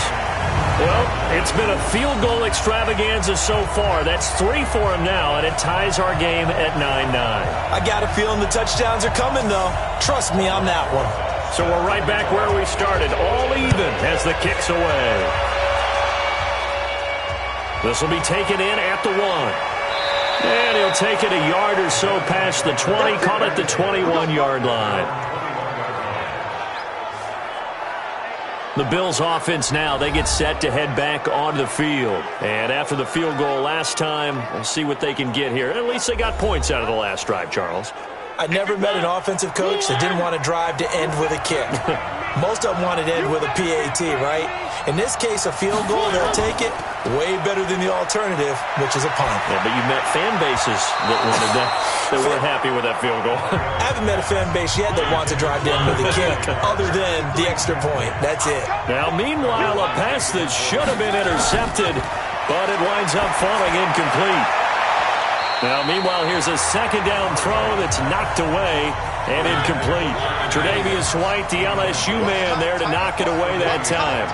Well, it's been a field goal extravaganza so far. That's 3 for him now, and it ties our game at 9-9. I got a feeling the touchdowns are coming, though. Trust me on that one. So we're right back where we started, all even as the kick's away. This will be taken in at the 1. And he'll take it a yard or so past the 20, call it the 21-yard line. The Bills offense now, they get set to head back onto the field. And after the field goal last time, we'll see what they can get here. At least they got points out of the last drive, Charles. I never met an offensive coach that didn't want to drive to end with a kick. Most of them wanted to end with a PAT, right? In this case, a field goal, they'll take it. Way better than the alternative, which is a punt. Yeah, but you met fan bases that wanted that. They weren't happy with that field goal. I haven't met a fan base yet that wants to drive to end with a kick, other than the extra point. That's it. Now, meanwhile, a pass that should have been intercepted, but it winds up falling incomplete. Now, meanwhile, here's a 2nd down throw that's knocked away and incomplete. Tre'Davious White, the LSU man, there to knock it away that time.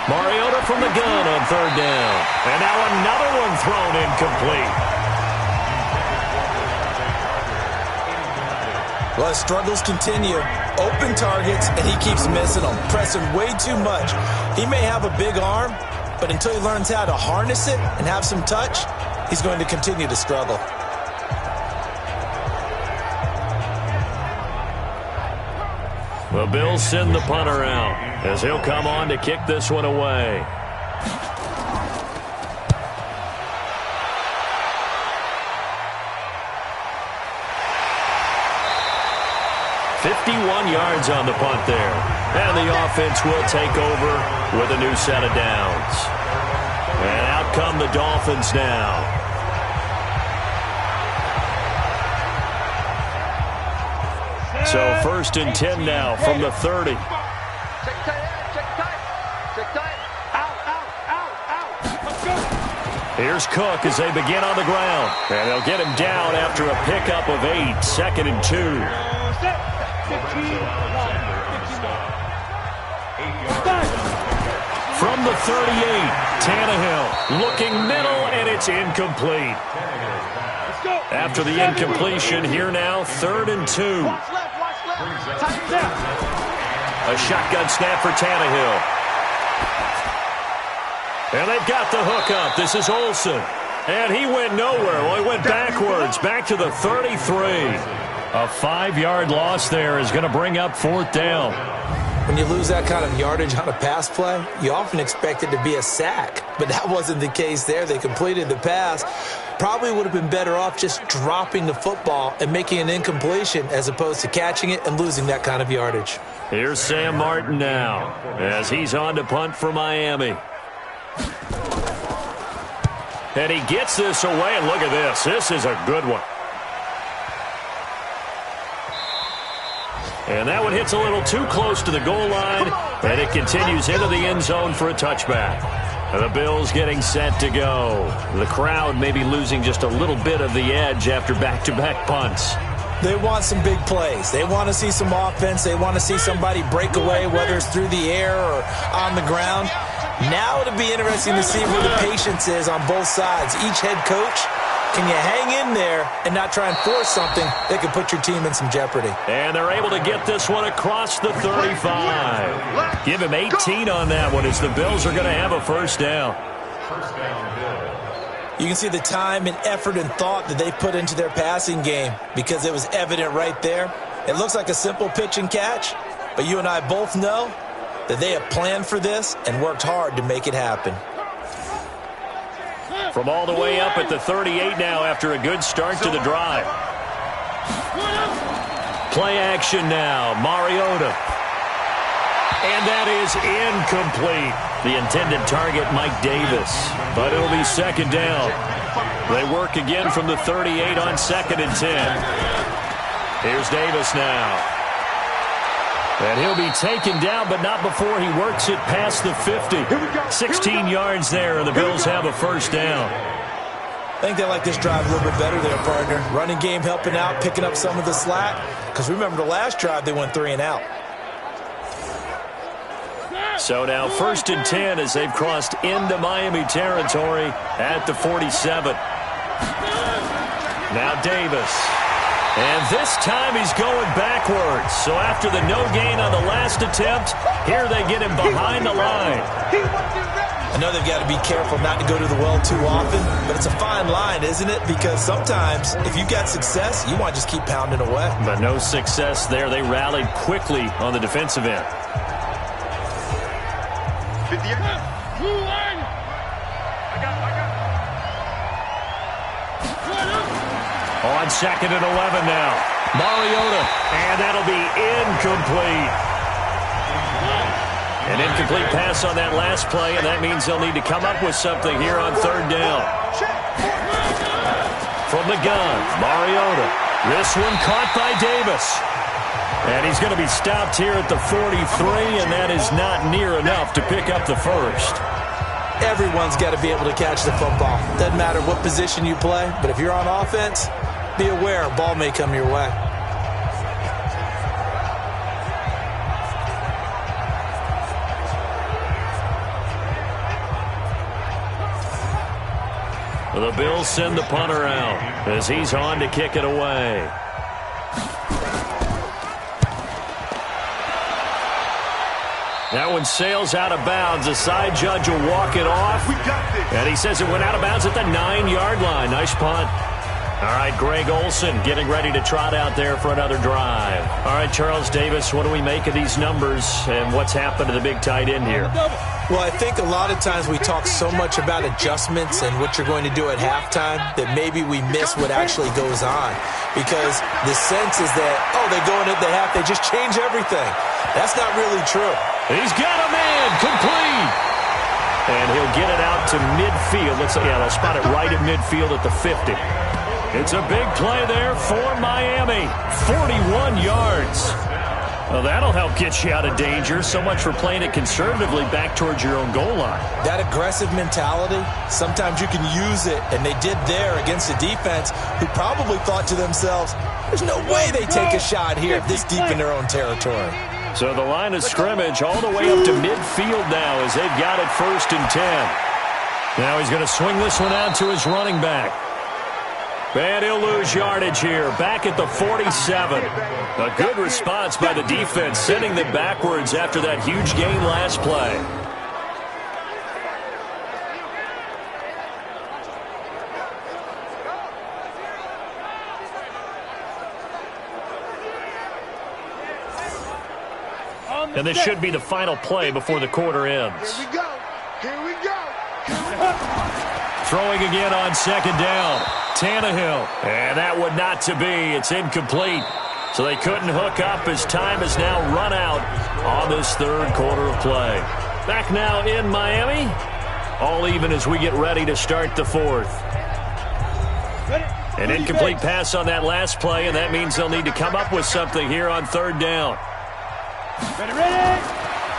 Mariota from the gun on 3rd down. And now another one thrown incomplete. Well, his struggles continue. Open targets, and he keeps missing them, pressing way too much. He may have a big arm, but until he learns how to harness it and have some touch, he's going to continue to struggle. The Bills send the punter out as he'll come on to kick this one away. $51 yards on the punt there. And the offense will take over with a new set of downs. And out come the Dolphins now. So 1st and 10 now from the 30. Here's Cook as they begin on the ground. And they'll get him down after a pickup of 8. 2nd and 2. From the 38, Tannehill looking middle, and it's incomplete. After the incompletion, here now, 3rd and 2. A shotgun snap for Tannehill. And they've got the hook up. This is Olsen. And he went nowhere. Well, he went backwards, back to the 33. A 5-yard loss there is going to bring up 4th down. When you lose that kind of yardage on a pass play, you often expect it to be a sack. But that wasn't the case there. They completed the pass. Probably would have been better off just dropping the football and making an incompletion as opposed to catching it and losing that kind of yardage. Here's Sam Martin now as he's on to punt for Miami. And he gets this away, and look at this. This is a good one. And that one hits a little too close to the goal line, and it continues into the end zone for a touchback. And the Bills getting set to go. The crowd maybe losing just a little bit of the edge after back-to-back punts. They want some big plays. They want to see some offense. They want to see somebody break away, whether it's through the air or on the ground. Now it'll be interesting to see where the patience is on both sides. Each head coach Can you hang in there and not try and force something that could put your team in some jeopardy? And they're able to get this one across the 35. Give him 18 on that one as the Bills are going to have a first down. You can see the time and effort and thought that they put into their passing game because it was evident right there. It looks like a simple pitch and catch, but you and I both know that they have planned for this and worked hard to make it happen. From all the way up at the 38 now after a good start to the drive. Play action now, Mariota. And that is incomplete. The intended target, Mike Davis. But it'll be second down. They work again from the 38 on 2nd and 10. Here's Davis now. And he'll be taken down, but not before he works it past the 50. 16 yards there, and the Bills have a first down. I think they like this drive a little bit better there, partner. Running game helping out, picking up some of the slack. Because remember, the last drive, they went 3 and out. So now 1st and 10 as they've crossed into Miami territory at the 47. Now Davis. And this time he's going backwards. So after the no gain on the last attempt, here they get him behind the line. I know they've got to be careful not to go to the well too often, but it's a fine line, isn't it? Because sometimes if you've got success, you want to just keep pounding away. But no success there. They rallied quickly on the defensive end. On 2nd and 11 now. Mariota. And that'll be incomplete. An incomplete pass on that last play, and that means they'll need to come up with something here on 3rd down. From the gun, Mariota. This one caught by Davis. And he's going to be stopped here at the 43, and that is not near enough to pick up the first. Everyone's got to be able to catch the football. Doesn't matter what position you play, but if you're on offense, be aware a ball may come your way. The Bills send the punter out as he's on to kick it away. That one sails out of bounds. The side judge will walk it off. And he says it went out of bounds at the 9-yard line. Nice punt. All right, Greg Olsen getting ready to trot out there for another drive. All right, Charles Davis, what do we make of these numbers and what's happened to the big tight end here? Well, I think a lot of times we talk so much about adjustments and what you're going to do at halftime that maybe we miss what actually goes on. Because the sense is that, oh, they go in at the half, they just change everything. That's not really true. He's got a man, complete. And he'll get it out to midfield. They'll spot it right at midfield at the 50. It's a big play there for Miami. 41 yards. Well, that'll help get you out of danger. So much for playing it conservatively back towards your own goal line. That aggressive mentality, sometimes you can use it, and they did there against a defense who probably thought to themselves, there's no way they take a shot here this deep in their own territory. So the line of scrimmage all the way up to midfield now as they've got it 1st and 10. Now he's going to swing this one out to his running back. And he'll lose yardage here, back at the 47. A good response by the defense, sending them backwards after that huge gain last play. And this should be the final play before the quarter ends. Here we go. Here we go. Throwing again on 2nd down. Tannehill. And that would not to be. It's incomplete. So they couldn't hook up as time has now run out on this 3rd quarter of play. Back now in Miami. All even as we get ready to start the 4th. An incomplete pass on that last play, and that means they'll need to come up with something here on 3rd down. Ready?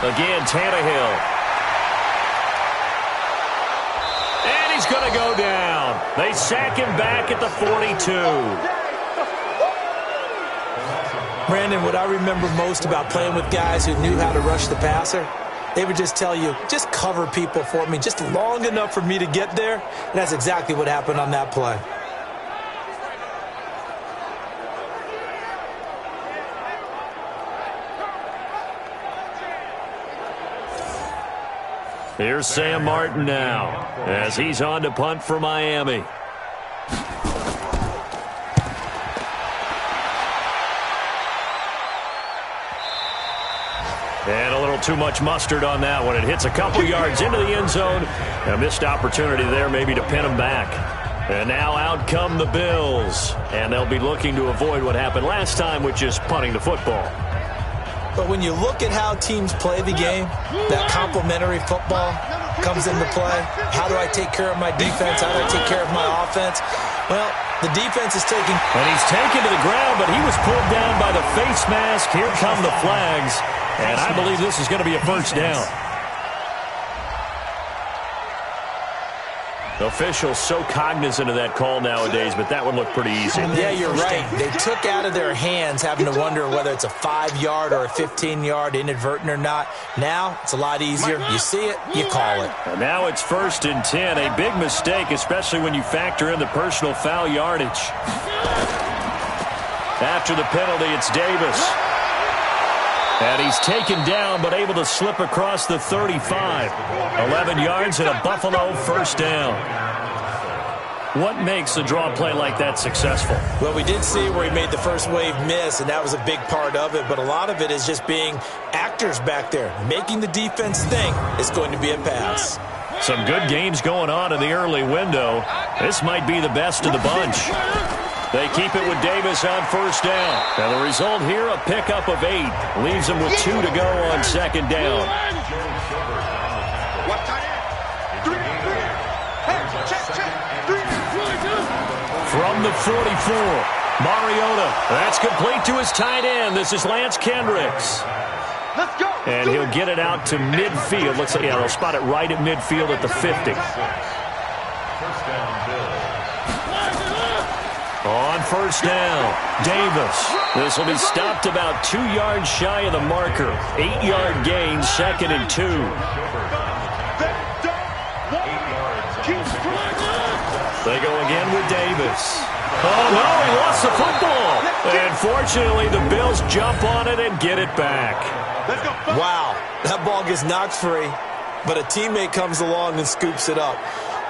Again, Tannehill. And he's going to go down. They sack him back at the 42. Brandon, what I remember most about playing with guys who knew how to rush the passer, they would just tell you, just cover people for me just long enough for me to get there. And that's exactly what happened on that play. Here's Sam Martin now as he's on to punt for Miami. And a little too much mustard on that one. It hits a couple yards into the end zone. A missed opportunity there maybe to pin him back. And now out come the Bills. And they'll be looking to avoid what happened last time, which is punting the football. But when you look at how teams play the game, that complementary football comes into play. How do I take care of my defense? How do I take care of my offense? Well, the defense is taking... And he's taken to the ground, but he was pulled down by the face mask. Here come the flags. And I believe this is going to be a first down. Officials so cognizant of that call nowadays, but that one looked pretty easy. Yeah, you're right. They took out of their hands having to wonder whether it's a 5-yard or a 15-yard, inadvertent or not. Now, it's a lot easier. You see it, you call it. And now it's 1st and 10. A big mistake, especially when you factor in the personal foul yardage. After the penalty, it's Davis. And he's taken down, but able to slip across the 35. 11 yards and a Buffalo first down. What makes a draw play like that successful? Well, we did see where he made the first wave miss, and that was a big part of it. But a lot of it is just being actors back there. Making the defense think it's going to be a pass. Some good games going on in the early window. This might be the best of the bunch. They keep it with Davis on first down. And the result here, a pickup of 8. Leaves them with 2 to go on second down. From the 44, Mariota. That's complete to his tight end. This is Lance Kendricks. Let's go. And he'll get it out to midfield. Looks like, yeah, they'll spot it right at midfield at the 50. On first down, Davis. This will be stopped about 2 yards shy of the marker. 8-yard gain, 2nd and 2. They go again with Davis. Oh, no, he lost the football. And fortunately, the Bills jump on it and get it back. Wow, that ball gets knocked free, but a teammate comes along and scoops it up.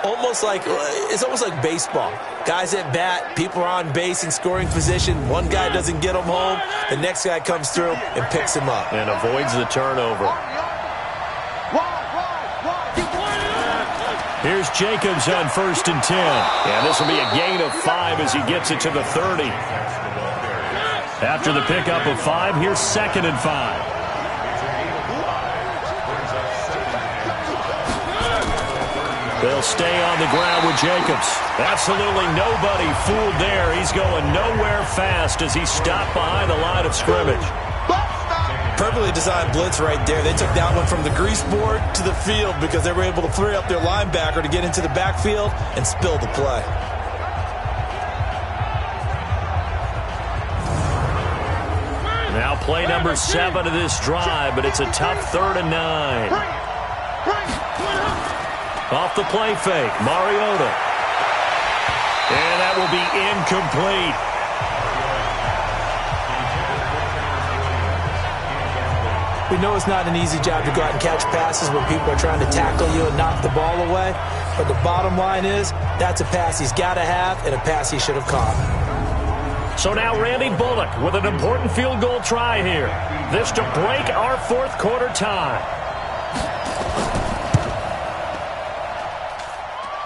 It's almost like baseball. Guys at bat, people are on base in scoring position. One guy doesn't get them home. The next guy comes through and picks him up. And avoids the turnover. Here's Jacobs on 1st and 10. And this will be a gain of 5 as he gets it to the 30. After the pickup of 5, here's 2nd and 5. They'll stay on the ground with Jacobs. Absolutely nobody fooled there. He's going nowhere fast as he's stopped behind the line of scrimmage. Perfectly designed blitz right there. They took that one from the grease board to the field because they were able to free up their linebacker to get into the backfield and spill the play. Now play number 7 of this drive, but it's a tough 3rd and 9. Off the play fake, Mariota. And that will be incomplete. We know it's not an easy job to go out and catch passes when people are trying to tackle you and knock the ball away. But the bottom line is, that's a pass he's got to have and a pass he should have caught. So now Randy Bullock with an important field goal try here. This to break our 4th quarter tie.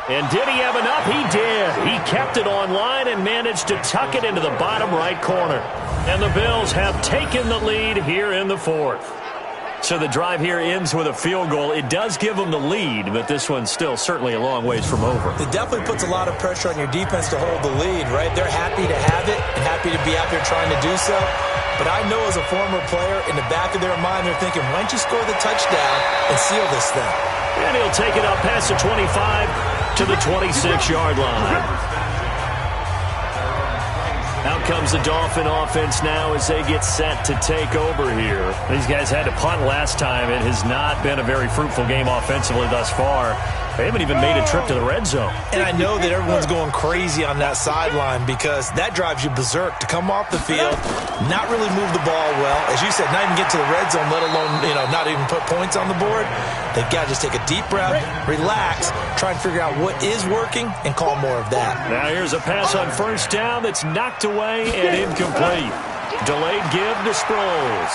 And did he have enough? He did. He kept it on line and managed to tuck it into the bottom right corner. And the Bills have taken the lead here in the 4th. So the drive here ends with a field goal. It does give them the lead, but this one's still certainly a long ways from over. It definitely puts a lot of pressure on your defense to hold the lead, right? They're happy to have it and happy to be out there trying to do so. But I know as a former player, in the back of their mind, they're thinking, why don't you score the touchdown and seal this thing? And he'll take it up past the 25 to the 26-yard line. Out comes the Dolphin offense now as they get set to take over here. These guys had to punt last time. It has not been a very fruitful game offensively thus far. They haven't even made a trip to the red zone. And I know that everyone's going crazy on that sideline because that drives you berserk to come off the field, not really move the ball well. As you said, not even get to the red zone, let alone, not even put points on the board. They've got to just take a deep breath, relax, try and figure out what is working, and call more of that. Now here's a pass on first down that's knocked away and incomplete. Delayed give to Sproles.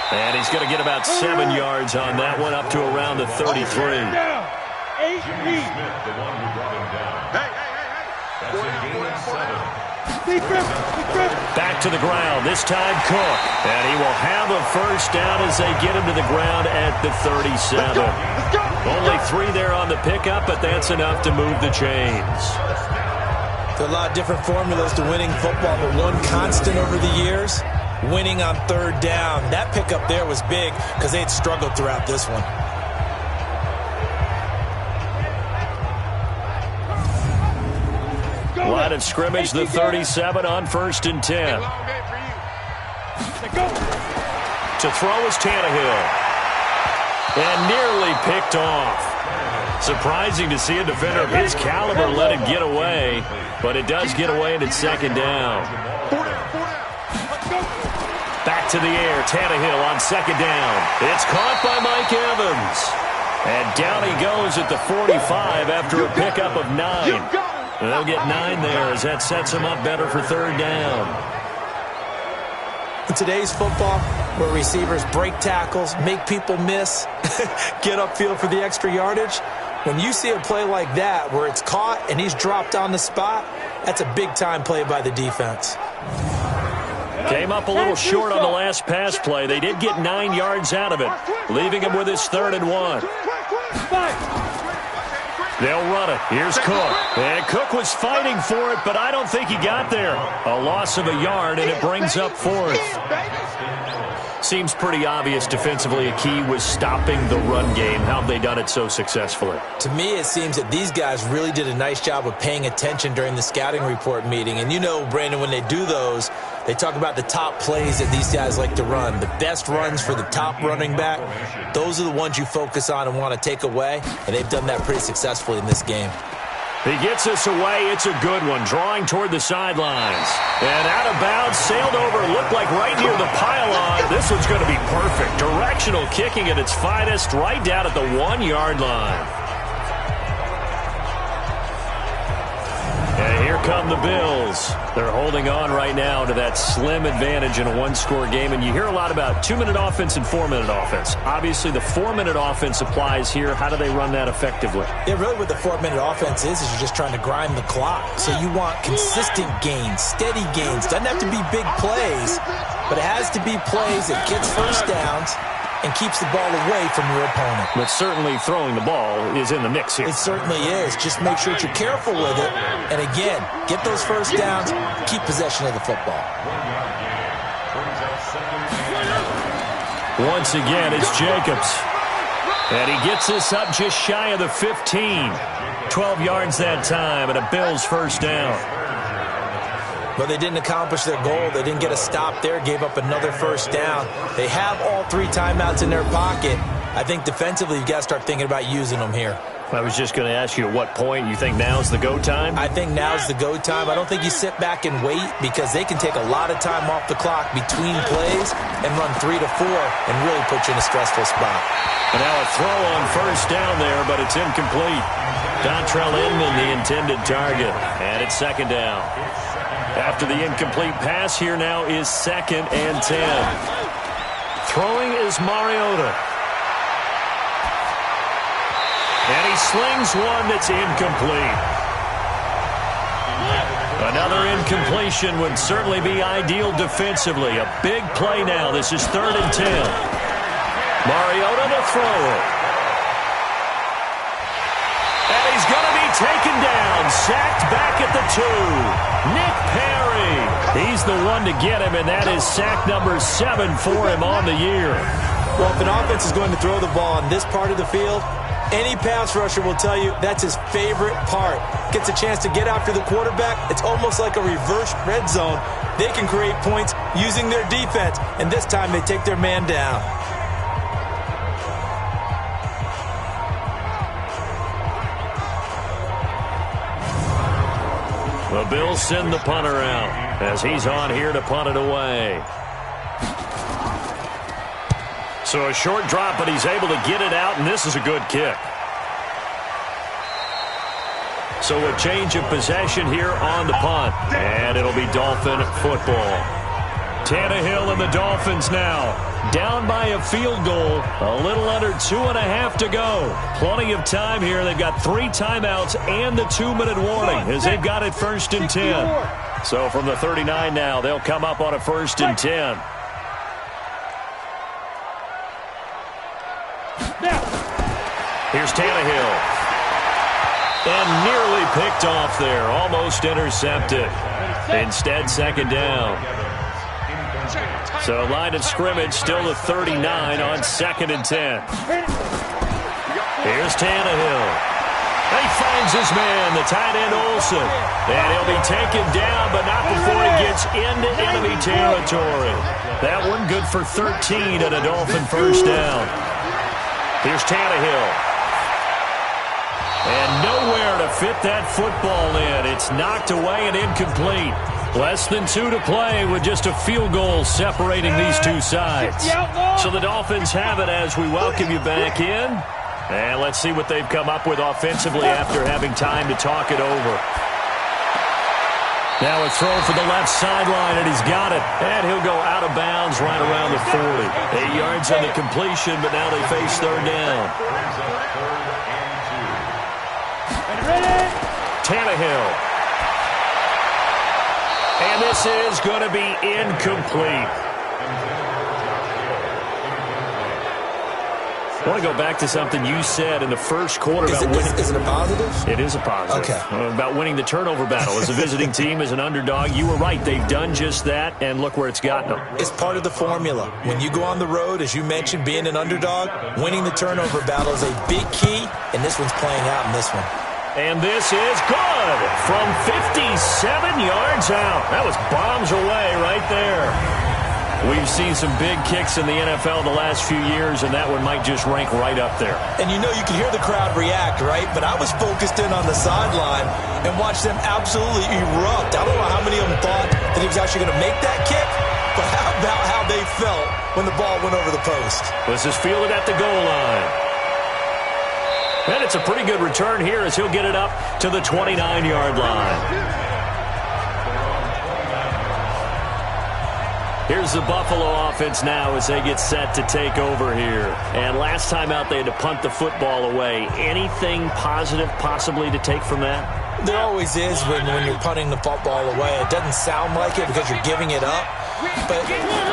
And he's going to get about 7 yards on that one, up to around the 33. Back to the ground, this time Cook. And he will have a first down as they get him to the ground at the 37. Only 3 there on the pickup, but that's enough to move the chains. There are a lot of different formulas to winning football, but one constant over the years, winning on third down. That pickup there was big because they had struggled throughout this one. Line of scrimmage, the 37 on 1st and 10. To throw is Tannehill. And nearly picked off. Surprising to see a defender of his caliber let it get away, but it does get away and it's 2nd down. Back to the air, Tannehill on 2nd down. It's caught by Mike Evans. And down he goes at the 45 after a pickup of 9. They'll get 9 there as that sets him up better for 3rd down. In today's football, where receivers break tackles, make people miss, get upfield for the extra yardage, when you see a play like that where it's caught and he's dropped on the spot, that's a big-time play by the defense. Came up a little short on the last pass play. They did get 9 yards out of it, leaving him with his 3rd and 1. They'll run it. Here's Cook. And Cook was fighting for it, but I don't think he got there. A loss of a yard, and it brings up 4th. Seems pretty obvious defensively a key was stopping the run game. How have they done it so successfully? To me, it seems that these guys really did a nice job of paying attention during the scouting report meeting. And you know, Brandon, when they do those, they talk about the top plays that these guys like to run. The best runs for the top running back, those are the ones you focus on and want to take away. And they've done that pretty successfully in this game. He gets us away. It's a good one, drawing toward the sidelines. And out of bounds, sailed over, looked like right near the pylon. This one's going to be perfect. Directional kicking at its finest, right down at the 1-yard line. And here come the Bills. They're holding on right now to that slim advantage in a 1-score game. And you hear a lot about 2-minute offense and 4-minute offense. Obviously, the 4-minute offense applies here. How do they run that effectively? Yeah, really what the 4-minute offense is you're just trying to grind the clock. So you want consistent gains, steady gains. Doesn't have to be big plays, but it has to be plays that gets first downs and keeps the ball away from your opponent. But certainly throwing the ball is in the mix here. It certainly is. Just make sure that you're careful with it. And again, get those first downs, keep possession of the football. Once again, it's Jacobs. And he gets us up just shy of the 15. 12 yards that time, and a Bills first down. But they didn't accomplish their goal. They didn't get a stop there, gave up another first down. They have all 3 timeouts in their pocket. I think defensively, you've got to start thinking about using them here. I was just going to ask you at what point you think now's the go time? I think now's the go time. I don't think you sit back and wait because they can take a lot of time off the clock between plays and run 3 to 4 and really put you in a stressful spot. And now a throw on first down there, but it's incomplete. Dontrell Inman, the intended target, and it's 2nd down. After the incomplete pass, here now is 2nd and 10. Throwing is Mariota. And he slings one that's incomplete. Another incompletion would certainly be ideal defensively. A big play now. This is 3rd and 10. Mariota to throw it. And he's going to be taken down. Sacked back at the 2. Nick Perry. He's the one to get him, and that is sack number 7 for him on the year. Well, if an offense is going to throw the ball on this part of the field, any pass rusher will tell you that's his favorite part. Gets a chance to get after the quarterback. It's almost like a reverse red zone. They can create points using their defense, and this time they take their man down. The Bills send the punter out as he's on here to punt it away. So a short drop, but he's able to get it out, and this is a good kick. So a change of possession here on the punt, and it'll be Dolphin football. Tannehill and the Dolphins now down by a field goal, a little under 2.5 to go. Plenty of time here. They've got 3 timeouts and the 2-minute warning as they've got it 1st and 10. So from the 39 now, they'll come up on a 1st and 10. Here's Tannehill. And nearly picked off there. Almost intercepted. Instead, 2nd down. So line of scrimmage still the 39 on 2nd and 10. Here's Tannehill. He finds his man, the tight end Olsen. And he'll be taken down, but not before he gets into enemy territory. That one good for 13 and a Dolphin 1st down. Here's Tannehill. And nowhere to fit that football in. It's knocked away and incomplete. Less than 2 to play with just a field goal separating these two sides. So the Dolphins have it as we welcome you back in. And let's see what they've come up with offensively after having time to talk it over. Now a throw for the left sideline, and he's got it. And he'll go out of bounds right around the 40. 8 yards on the completion, but now they face 3rd down. Tannehill. And this is going to be incomplete. I want to go back to something you said in the first quarter about winning. Is it a positive? It is a positive. Okay. About winning the turnover battle. As a visiting team, as an underdog, you were right. They've done just that, and look where it's gotten them. It's part of the formula. When you go on the road, as you mentioned, being an underdog, winning the turnover battle is a big key, and this one's playing out in this one. And this is good from 57 yards out. That was bombs away right there. We've seen some big kicks in the NFL the last few years, and that one might just rank right up there. And you know you can hear the crowd react, right? But I was focused in on the sideline and watched them absolutely erupt. I don't know how many of them thought that he was actually going to make that kick, but how about how they felt when the ball went over the post? This is fielded at the goal line. And it's a pretty good return here as he'll get it up to the 29-yard line. Here's the Buffalo offense now as they get set to take over here. And last time out, they had to punt the football away. Anything positive possibly to take from that? There always is when you're punting the football away. It doesn't sound like it because you're giving it up, but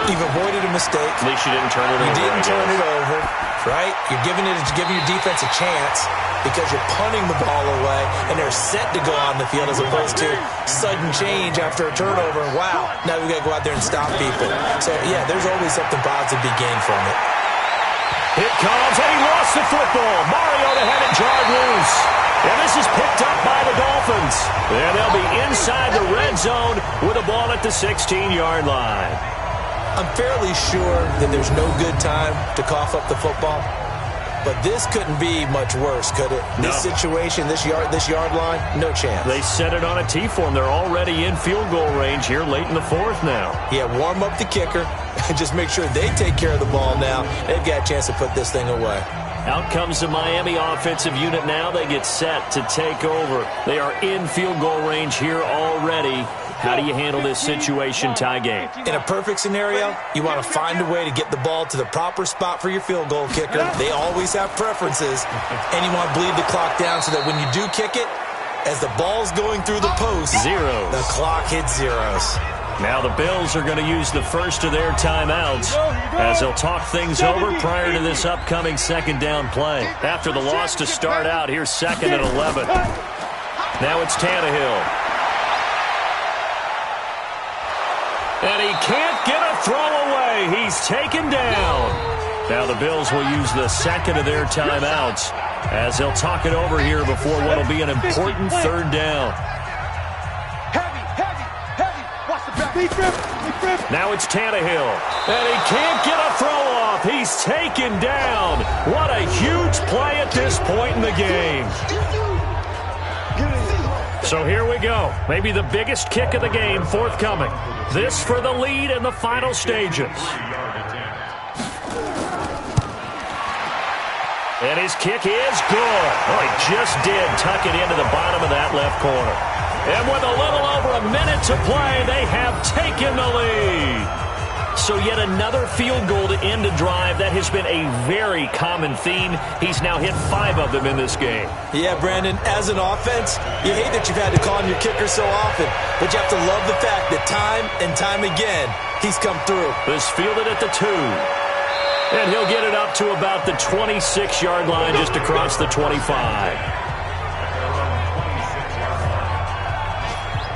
you've avoided a mistake. At least you didn't turn it over. You didn't turn it over, right? You're giving your defense a chance because you're punting the ball away, and they're set to go on the field as opposed to sudden change after a turnover. Wow, now we've got to go out there and stop people. So, yeah, there's always something positive to be gained from it. Here comes, and he lost the football. Mariota had it jarred loose. And this is picked up by the Dolphins. And they'll be inside the red zone with a ball at the 16-yard line. I'm fairly sure that there's no good time to cough up the football. But this couldn't be much worse, could it? No. This situation, this yard line, no chance. They set it on a T-form. They're already in field goal range here late in the 4th now. Yeah, warm up the kicker. Just make sure they take care of the ball now. They've got a chance to put this thing away. Out comes the Miami offensive unit now. They get set to take over. They are in field goal range here already. How do you handle this situation, tie game? In a perfect scenario, you want to find a way to get the ball to the proper spot for your field goal kicker. They always have preferences. And you want to bleed the clock down so that when you do kick it, as the ball's going through the post, zeros. The clock hits zeros. Now the Bills are going to use the first of their timeouts as they'll talk things over prior to this upcoming 2nd down play. After the loss to start out, here's 2nd and 11. Now it's Tannehill. And he can't get a throw away. He's taken down. Now the Bills will use the 2nd of their timeouts as they'll talk it over here before what will be an important 3rd down. Now it's Tannehill. And he can't get a throw off. He's taken down. What a huge play at this point in the game. So here we go. Maybe the biggest kick of the game forthcoming. This for the lead in the final stages. And his kick is good. Oh, he just did tuck it into the bottom of that left corner. And with a little over a minute to play, they have taken the lead. So yet another field goal to end a drive. That has been a very common theme. He's now hit 5 of them in this game. Yeah, Brandon, as an offense, you hate that you've had to call on your kicker so often, but you have to love the fact that time and time again, he's come through. This fielded at the 2. And he'll get it up to about the 26-yard line, just across the 25.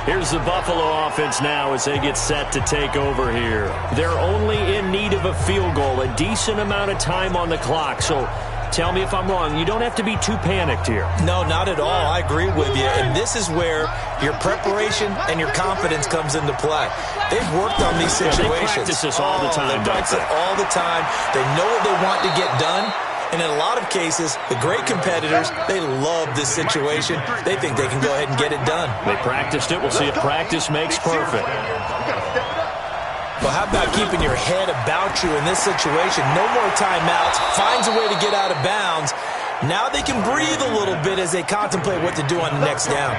Here's the Buffalo offense now as they get set to take over here. They're only in need of a field goal, a decent amount of time on the clock. So tell me if I'm wrong. You don't have to be too panicked here. No, not at all. I agree with you. And this is where your preparation and your confidence comes into play. They've worked on these situations. They practice this all the time. They practice it all the time. They know what they want to get done. And in a lot of cases, the great competitors, they love this situation. They think they can go ahead and get it done. They practiced it. We'll see if practice makes perfect. Well, how about keeping your head about you in this situation? No more timeouts. Finds a way to get out of bounds. Now they can breathe a little bit as they contemplate what to do on the next down.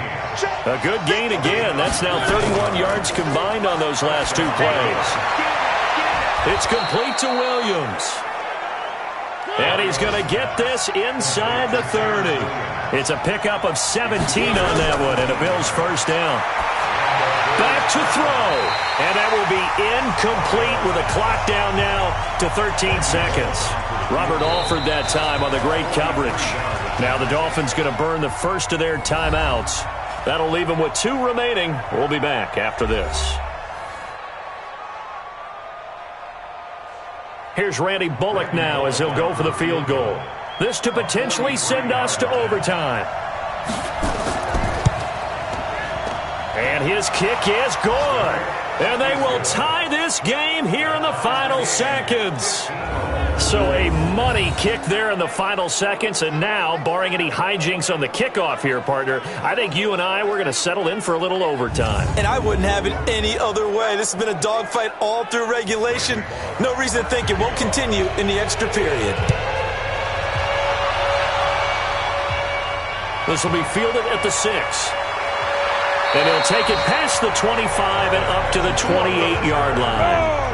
A good gain again. That's now 31 yards combined on those last 2 plays. It's complete to Williams. And he's going to get this inside the 30. It's a pickup of 17 on that one, and a Bills first down. Back to throw. And that will be incomplete with a clock down now to 13 seconds. Robert Alford that time on the great coverage. Now the Dolphins going to burn the first of their timeouts. That'll leave them with 2 remaining. We'll be back after this. Here's Randy Bullock now as he'll go for the field goal. This to potentially send us to overtime. And his kick is good. And they will tie this game here in the final seconds. So a money kick there in the final seconds. And now, barring any hijinks on the kickoff here, partner, I think you and I, we're going to settle in for a little overtime. And I wouldn't have it any other way. This has been a dogfight all through regulation. No reason to think it won't continue in the extra period. This will be fielded at the 6. And he'll take it past the 25 and up to the 28-yard line.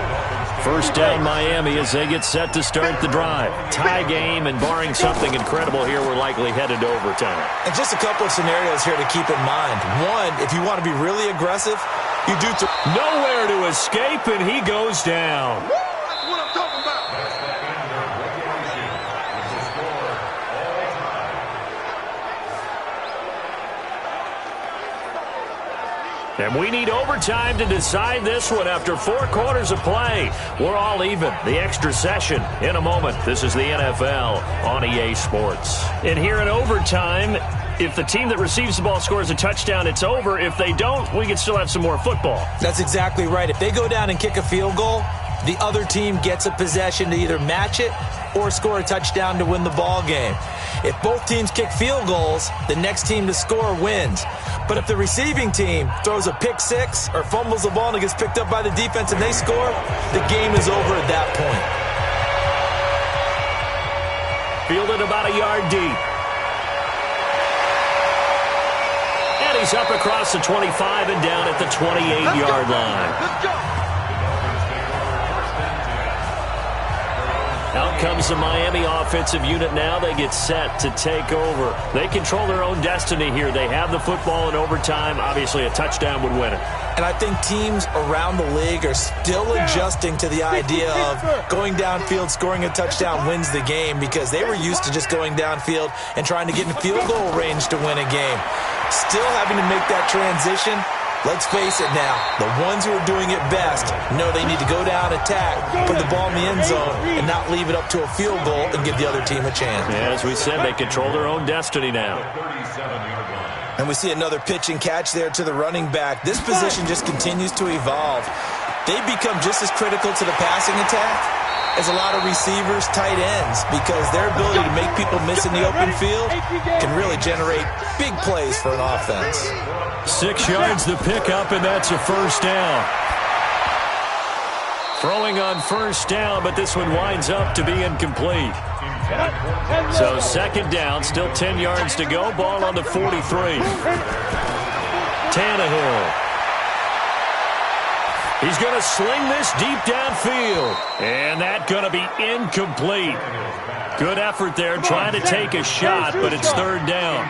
First down Miami as they get set to start the drive. Tie game, and barring something incredible here, we're likely headed to overtime. And just a couple of scenarios here to keep in mind. One, if you want to be really aggressive, you do nowhere to escape, and he goes down. That's what I'm talking about. And we need overtime to decide this one after 4 quarters of play. We're all even. The extra session in a moment. This is the NFL on EA Sports. And here in overtime, if the team that receives the ball scores a touchdown, it's over. If they don't, we can still have some more football. That's exactly right. If they go down and kick a field goal, the other team gets a possession to either match it or score a touchdown to win the ball game. If both teams kick field goals, the next team to score wins. But if the receiving team throws a pick 6 or fumbles the ball and it gets picked up by the defense and they score, the game is over at that point. Fielded about a yard deep. And he's up across the 25 and down at the 28-yard line. Let's go. Out comes the Miami offensive unit now. They get set to take over. They control their own destiny here. They have the football in overtime. Obviously, a touchdown would win it. And I think teams around the league are still adjusting to the idea of going downfield, scoring a touchdown wins the game, because they were used to just going downfield and trying to get in field goal range to win a game. Still having to make that transition. Let's face it now, the ones who are doing it best know they need to go down, attack, put the ball in the end zone, and not leave it up to a field goal and give the other team a chance. Yeah, as we said, they control their own destiny now. And we see another pitch and catch there to the running back. This position just continues to evolve. they become just as critical to the passing attack as a lot of receivers, tight ends, because their ability to make people miss in the open field can really generate big plays for an offense. 6 yards to pick up, and that's a first down. Throwing on first down, but this one winds up to be incomplete. So second down, still 10 yards to go. Ball on the 43. Tannehill. He's going to sling this deep downfield. And that's going to be incomplete. Good effort there, trying to take a shot, but it's third down.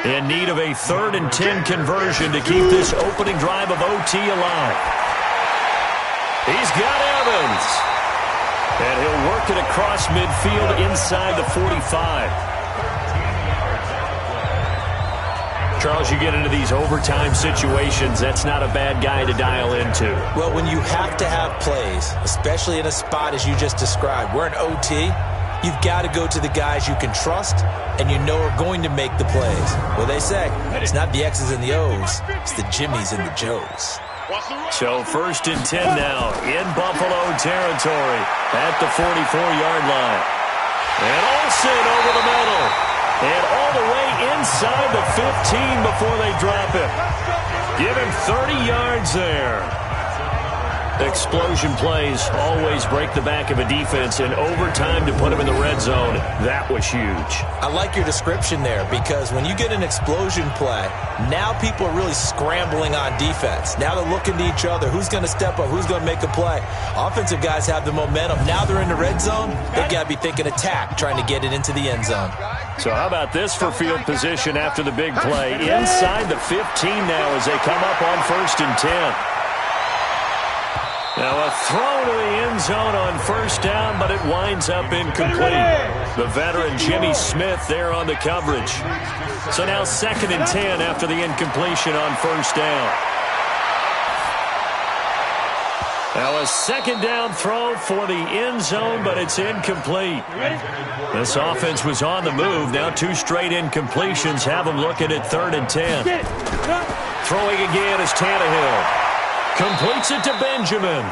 In need of a 3rd and 10 conversion to keep this opening drive of OT alive. He's got Evans. And he'll work it across midfield inside the 45. Charles, you get into these overtime situations, that's not a bad guy to dial into. Well, when you have to have plays, especially in a spot as you just described, we're in OT, you've got to go to the guys you can trust and you know are going to make the plays. Well, they say, it's not the X's and the O's, it's the Jimmies and the Joes. So 1st and 10 now in Buffalo territory at the 44-yard line. And Olsen over the middle. And all the way inside the 15 before they drop it. Give him 30 yards there. Explosion plays always break the back of a defense, and overtime to put him in the red zone, that was huge. I like your description there, because when you get an explosion play, now people are really scrambling on defense. Now they're looking to each other. Who's going to step up? Who's going to make a play? Offensive guys have the momentum. Now they're in the red zone. They've got to be thinking attack, trying to get it into the end zone. So how about this for field position after the big play? Inside the 15 now as they come up on 1st and 10. Now a throw to the end zone on first down, but it winds up incomplete. The veteran Jimmy Smith there on the coverage. So now 2nd and 10 after the incompletion on first down. Now a 2nd down throw for the end zone, but it's incomplete. This offense was on the move. Now 2 straight incompletions have them looking at 3rd and 10. Throwing again is Tannehill. Completes it to Benjamin.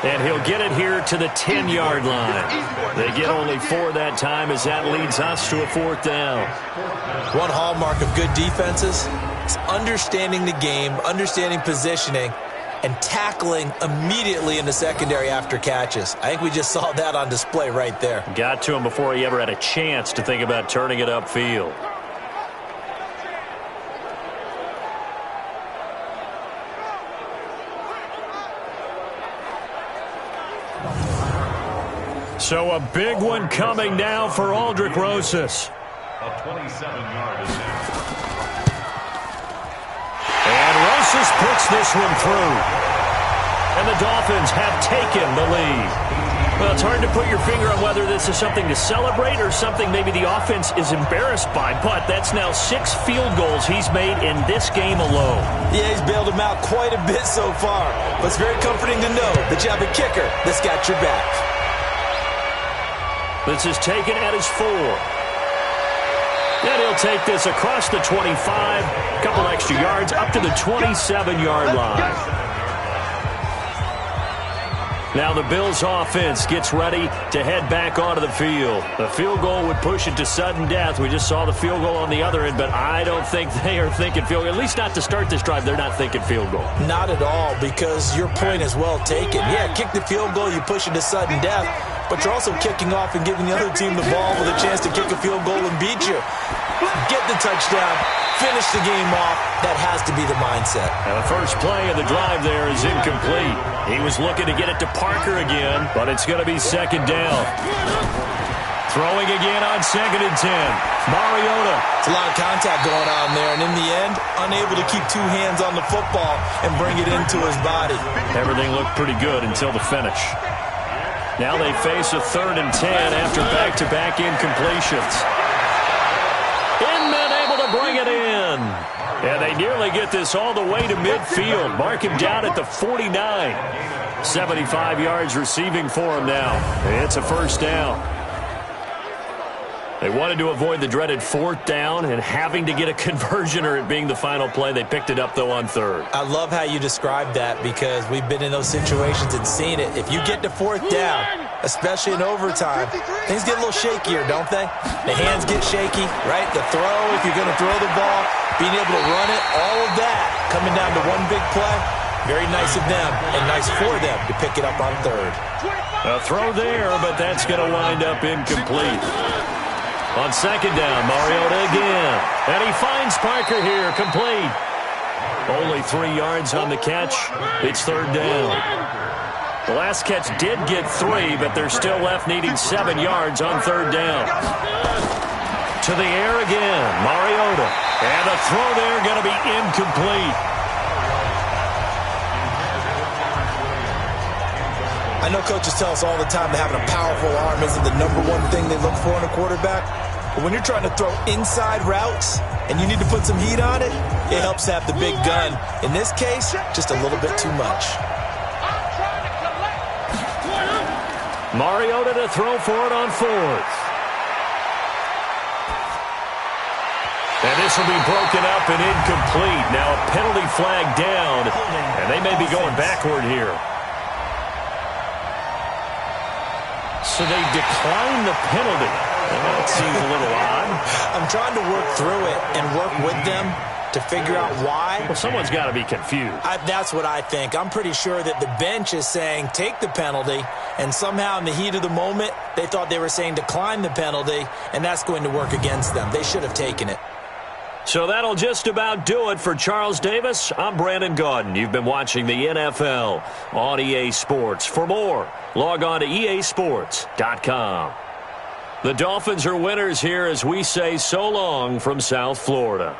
And he'll get it here to the 10-yard line. They get only 4 that time as that leads us to a 4th down. One hallmark of good defenses is understanding the game, understanding positioning, and tackling immediately in the secondary after catches. I think we just saw that on display right there. Got to him before he ever had a chance to think about turning it upfield. So a big one coming now for Aldrick Rosas. A 27-yard attempt. And Rosas puts this one through. And the Dolphins have taken the lead. Well, it's hard to put your finger on whether this is something to celebrate or something maybe the offense is embarrassed by, but that's now 6 field goals he's made in this game alone. Yeah, he's bailed them out quite a bit so far. But it's very comforting to know that you have a kicker that's got your back. This is taken at his 4. Then he'll take this across the 25, a couple extra yards, up to the 27-yard line. Now the Bills offense gets ready to head back onto the field. The field goal would push it to sudden death. We just saw the field goal on the other end, but I don't think they are thinking field goal. At least not to start this drive. They're not thinking field goal. Not at all, because your point is well taken. Yeah, kick the field goal, you push it to sudden death, but you're also kicking off and giving the other team the ball with a chance to kick a field goal and beat you. Get the touchdown, finish the game off. That has to be the mindset. Now the first play of the drive there is incomplete. He was looking to get it to Parker again, but it's going to be 2nd down. Throwing again on 2nd and 10. Mariota. It's a lot of contact going on there, and in the end, unable to keep 2 hands on the football and bring it into his body. Everything looked pretty good until the finish. Now they face a 3rd and 10 after back-to-back incompletions. Inman able to bring it in. And they nearly get this all the way to midfield. Mark him down at the 49. 75 yards receiving for him now. It's a first down. They wanted to avoid the dreaded fourth down and having to get a conversion or it being the final play. They picked it up, though, on third. I love how you described that because we've been in those situations and seen it. If you get to fourth down, especially in overtime, things get a little shakier, don't they? The hands get shaky, right? The throw, if you're going to throw the ball, being able to run it, all of that coming down to one big play. Very nice of them and nice for them to pick it up on third. A throw there, but that's going to wind up incomplete. On second down, Mariota again. And he finds Parker here, complete. Only 3 yards on the catch. It's third down. The last catch did get 3, but they're still left needing 7 yards on third down. To the air again, Mariota. And a throw there going to be incomplete. I know coaches tell us all the time that having a powerful arm isn't the #1 thing they look for in a quarterback. But when you're trying to throw inside routes and you need to put some heat on it, it helps to have the big gun. In this case, just a little bit too much. Mariota to throw for it on fourth. And this will be broken up and incomplete. Now a penalty flag down, and they may be going backward here. So they decline the penalty. That seems a little odd. I'm trying to work through it and work with them to figure out why. Well, someone's got to be confused. That's what I think. I'm pretty sure that the bench is saying take the penalty, and somehow in the heat of the moment, they thought they were saying decline the penalty, and that's going to work against them. They should have taken it. So that'll just about do it for Charles Davis. I'm Brandon Gaudin. You've been watching the NFL on EA Sports. For more, log on to easports.com. The Dolphins are winners here as we say so long from South Florida.